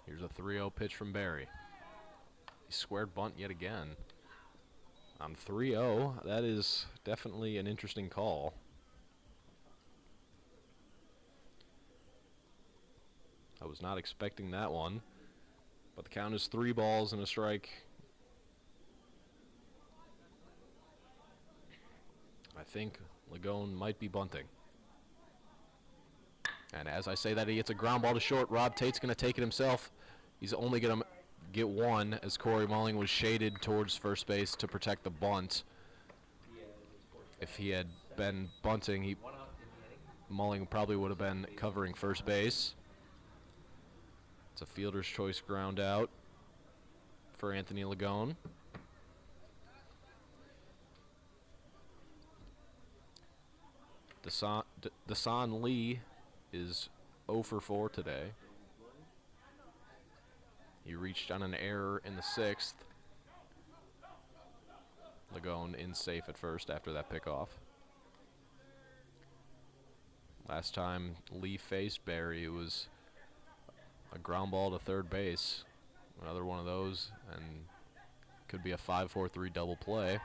Here's a 3-0 pitch from Barry. He squared bunt yet again. On 3-0, that is definitely an interesting call. I was not expecting that one. But the count is 3 balls and a strike. I think Lagone might be bunting. And as I say that, he hits a ground ball to short. Rob Tate's going to take it himself. He's only going to get one as Corey Mulling was shaded towards first base to protect the bunt. If he had been bunting, Mulling probably would have been covering first base. It's a fielder's choice ground out for Anthony Lagone. Dasan Lee is 0 for 4 today. He reached on an error in the 6th. Lagone in safe at first after that pickoff. Last time Lee faced Barry, it was a ground ball to third base. Another one of those, and could be a 5-4-3 double play.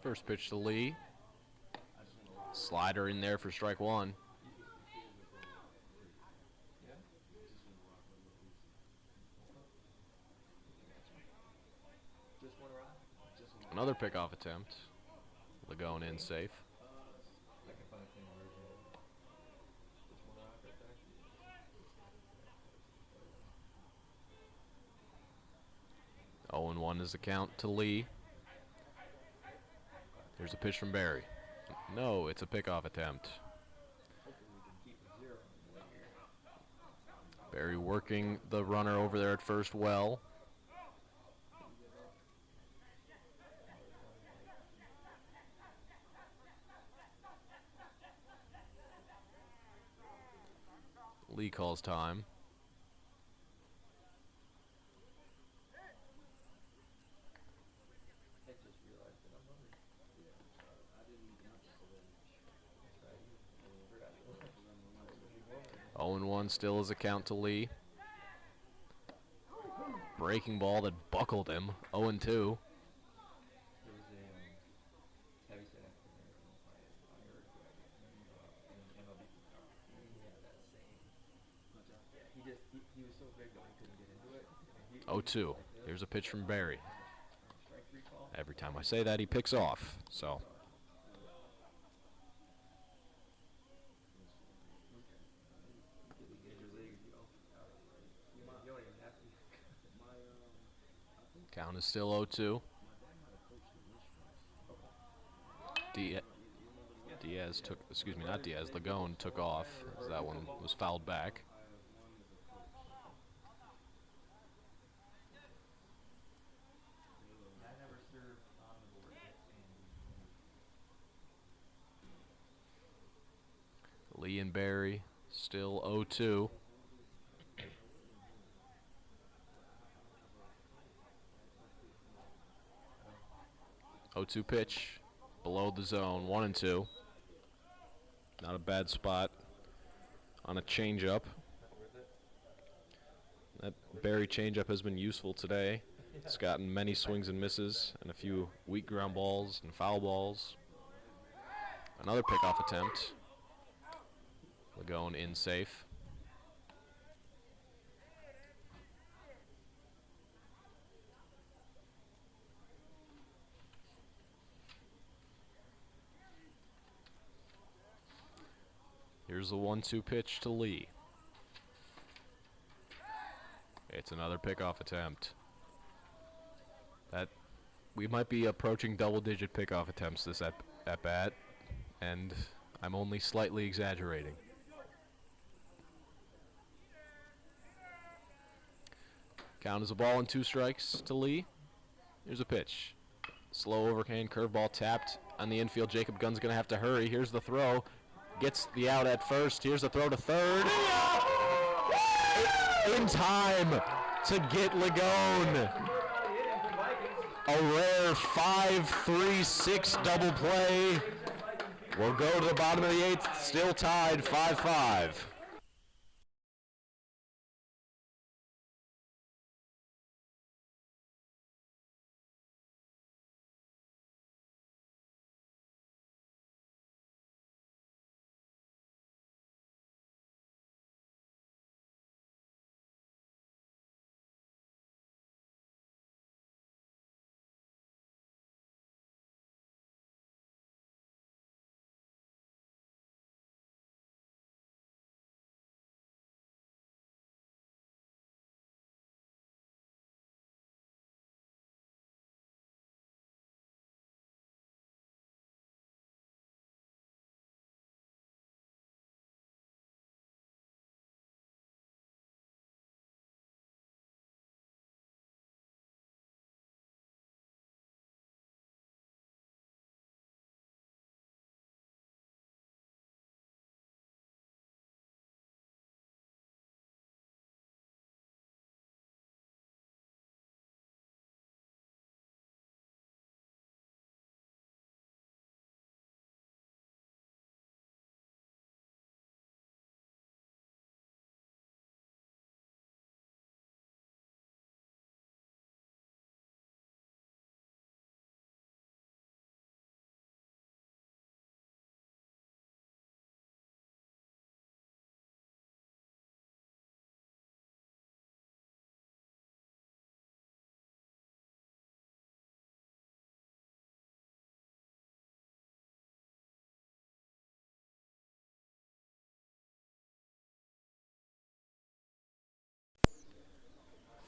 First pitch to Lee. Slider in there for strike 1. Another pickoff attempt. Lagone in safe. I can find a clean version. Just one rock right there. 0-1 is the count to Lee. Here's a pitch from Barry. No, it's a pickoff attempt. Barry working the runner over there at first well. Lee calls time. Oh and 1 still is a count to Lee. Breaking ball that buckled him. 0 and 2. There was a heavy set after American Fire in MLB. He was so big that he couldn't get into it. 0-2. Here's a pitch from Barry. Strike 3 call. Every time I say that, he picks off. So count is still 0-2. Diaz took, excuse me, not Diaz, Lagone took off as that one was fouled back. I never served and Barry still 0-2. Pitch below the zone, 1-2. Not a bad spot on a changeup. That Barry changeup has been useful today. It's gotten many swings and misses and a few weak ground balls and foul balls. Another pickoff attempt. Lagone in safe. Here's the 1-2 pitch to Lee. It's another pickoff attempt. We might be approaching double-digit pickoff attempts this at bat, and I'm only slightly exaggerating. Count is a ball and 2 strikes to Lee. Here's a pitch. Slow overhand curveball tapped on the infield. Jacob Gunn's going to have to hurry. Here's the throw. Gets the out at first. Here's the throw to third. In time to get Lagone. A rare 5-3-6 double play. We'll go to the bottom of the 8th, still tied 5-5.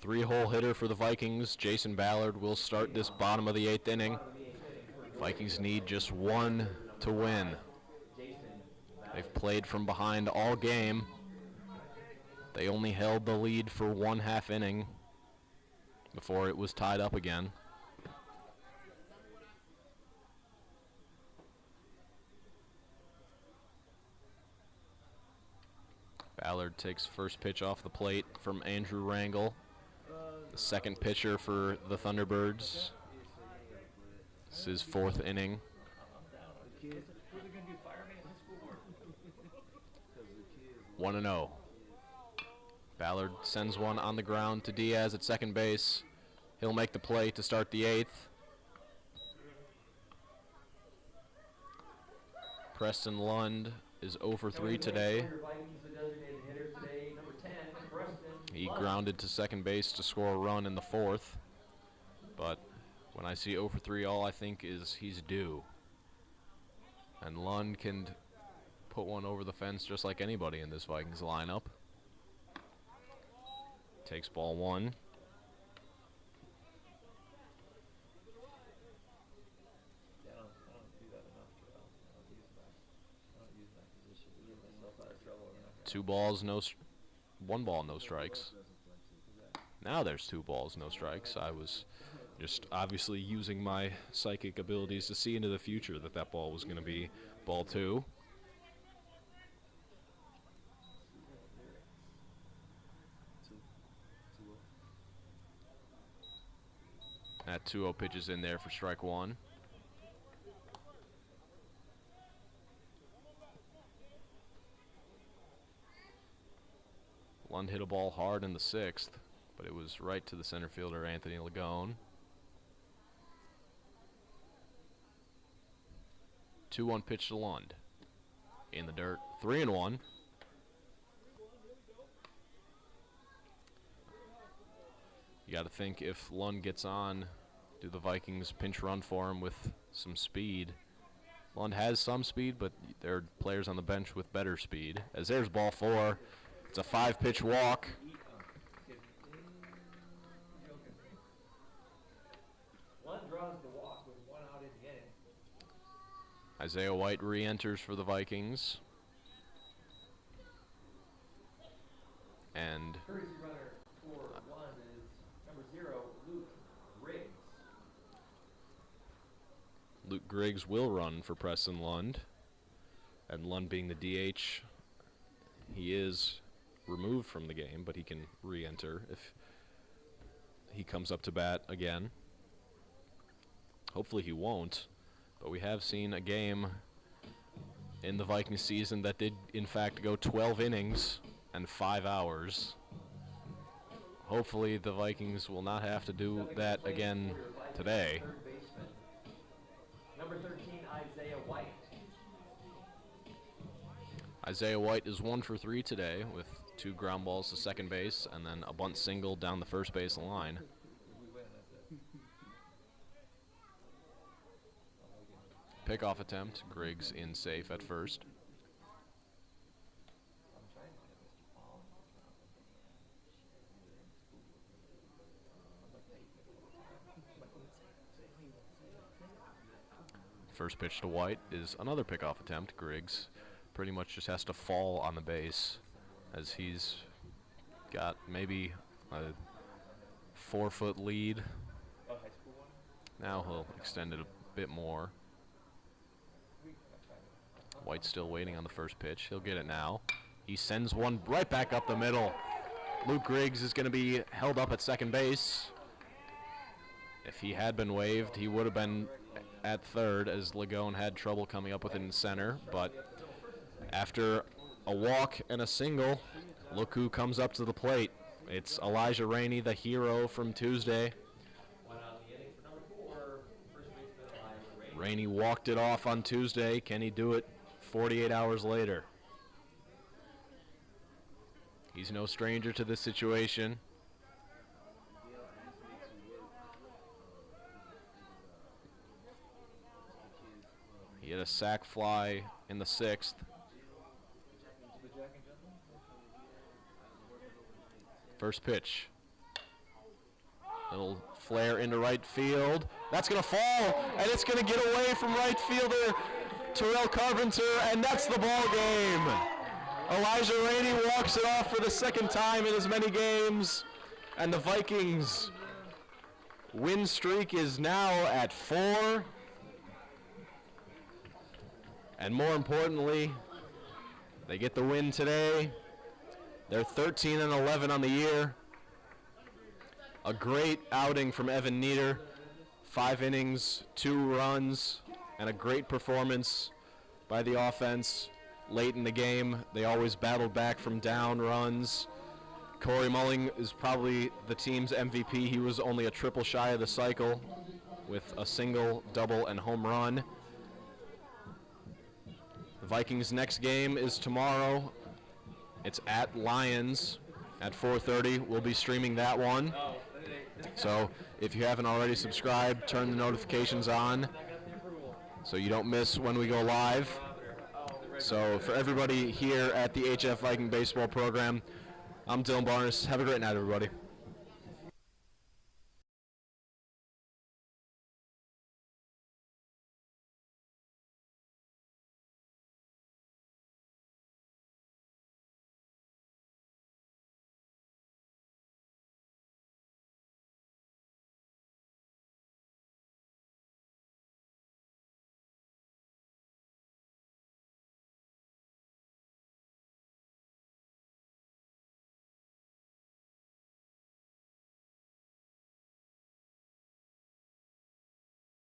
Three-hole hitter for the Vikings. Jason Ballard will start this bottom of the 8th inning. Vikings need just 1 to win. They've played from behind all game. They only held the lead for 1/2 inning before it was tied up again. Ballard takes first pitch off the plate from Andrew Rangel, the second pitcher for the Thunderbirds. This is his 4th inning. 1-0. Ballard sends one on the ground to Diaz at second base. He'll make the play to start the 8th. Preston Lund is 0 for 3 today. He grounded to second base to score a run in the 4th. But when I see 0 for 3, all I think is he's due. And Lund can put one over the fence just like anybody in this Vikings lineup. Takes ball 1. Two balls, one ball, no strikes. Now there's 2 balls, no strikes. I was just obviously using my psychic abilities to see into the future that ball was going to be ball 2. That 2-0 pitch is in there for strike one. Lund hit a ball hard in the 6th, but it was right to the center fielder, Anthony Lagone. 2-1 pitch to Lund. In the dirt, 3-1. You got to think if Lund gets on, do the Vikings pinch run for him with some speed? Lund has some speed, but there are players on the bench with better speed. As there's ball 4. It's a 5-pitch walk. Lund draws the walk with 1 out in the inning. Isaiah White re-enters for the Vikings. And Courtesy runner for Lund is number 0, Luke Riggs. Luke Griggs will run for Preston Lund. And Lund being the DH, he is removed from the game, but he can re-enter if he comes up to bat again. Hopefully he won't, but we have seen a game in the Viking season that did in fact go 12 innings and 5 hours. Hopefully the Vikings will not have to do that again today. Third baseman, number 13, Isaiah White. Isaiah White is 1 for 3 today with 2 ground balls to second base and then a bunt single down the first base line. Pickoff attempt, Griggs in safe at first. First pitch to White is another pickoff attempt. Griggs pretty much just has to fall on the base as he's got maybe a 4-foot lead. Now he'll extend it a bit more. White's still waiting on the first pitch. He'll get it now. He sends one right back up the middle. Luke Griggs is going to be held up at second base. If he had been waived, he would have been at third as Lagone had trouble coming up with it in center. But after a walk and a single, look who comes up to the plate. It's Elijah Rainey, the hero from Tuesday. Rainey walked it off on Tuesday. Can he do it 48 hours later? He's no stranger to this situation. He had a sac fly in the 6th. First pitch. Little flare into right field. That's going to fall, and it's going to get away from right fielder Terrell Carpenter, and that's the ball game. Elijah Rainey walks it off for the second time in as many games, and the Vikings win streak is now at 4. And more importantly, they get the win today. They're 13-11 on the year. A great outing from Evan Nieder. 5 innings, 2 runs, and a great performance by the offense late in the game. They always battled back from down runs. Corey Mulling is probably the team's MVP. He was only a triple shy of the cycle with a single, double, and home run. The Vikings' next game is tomorrow. It's at Lions at 4:30. We'll be streaming that one. So if you haven't already subscribed, turn the notifications on so you don't miss when we go live. So for everybody here at the HF Viking Baseball program, I'm Dylan Barnes. Have a great night, everybody.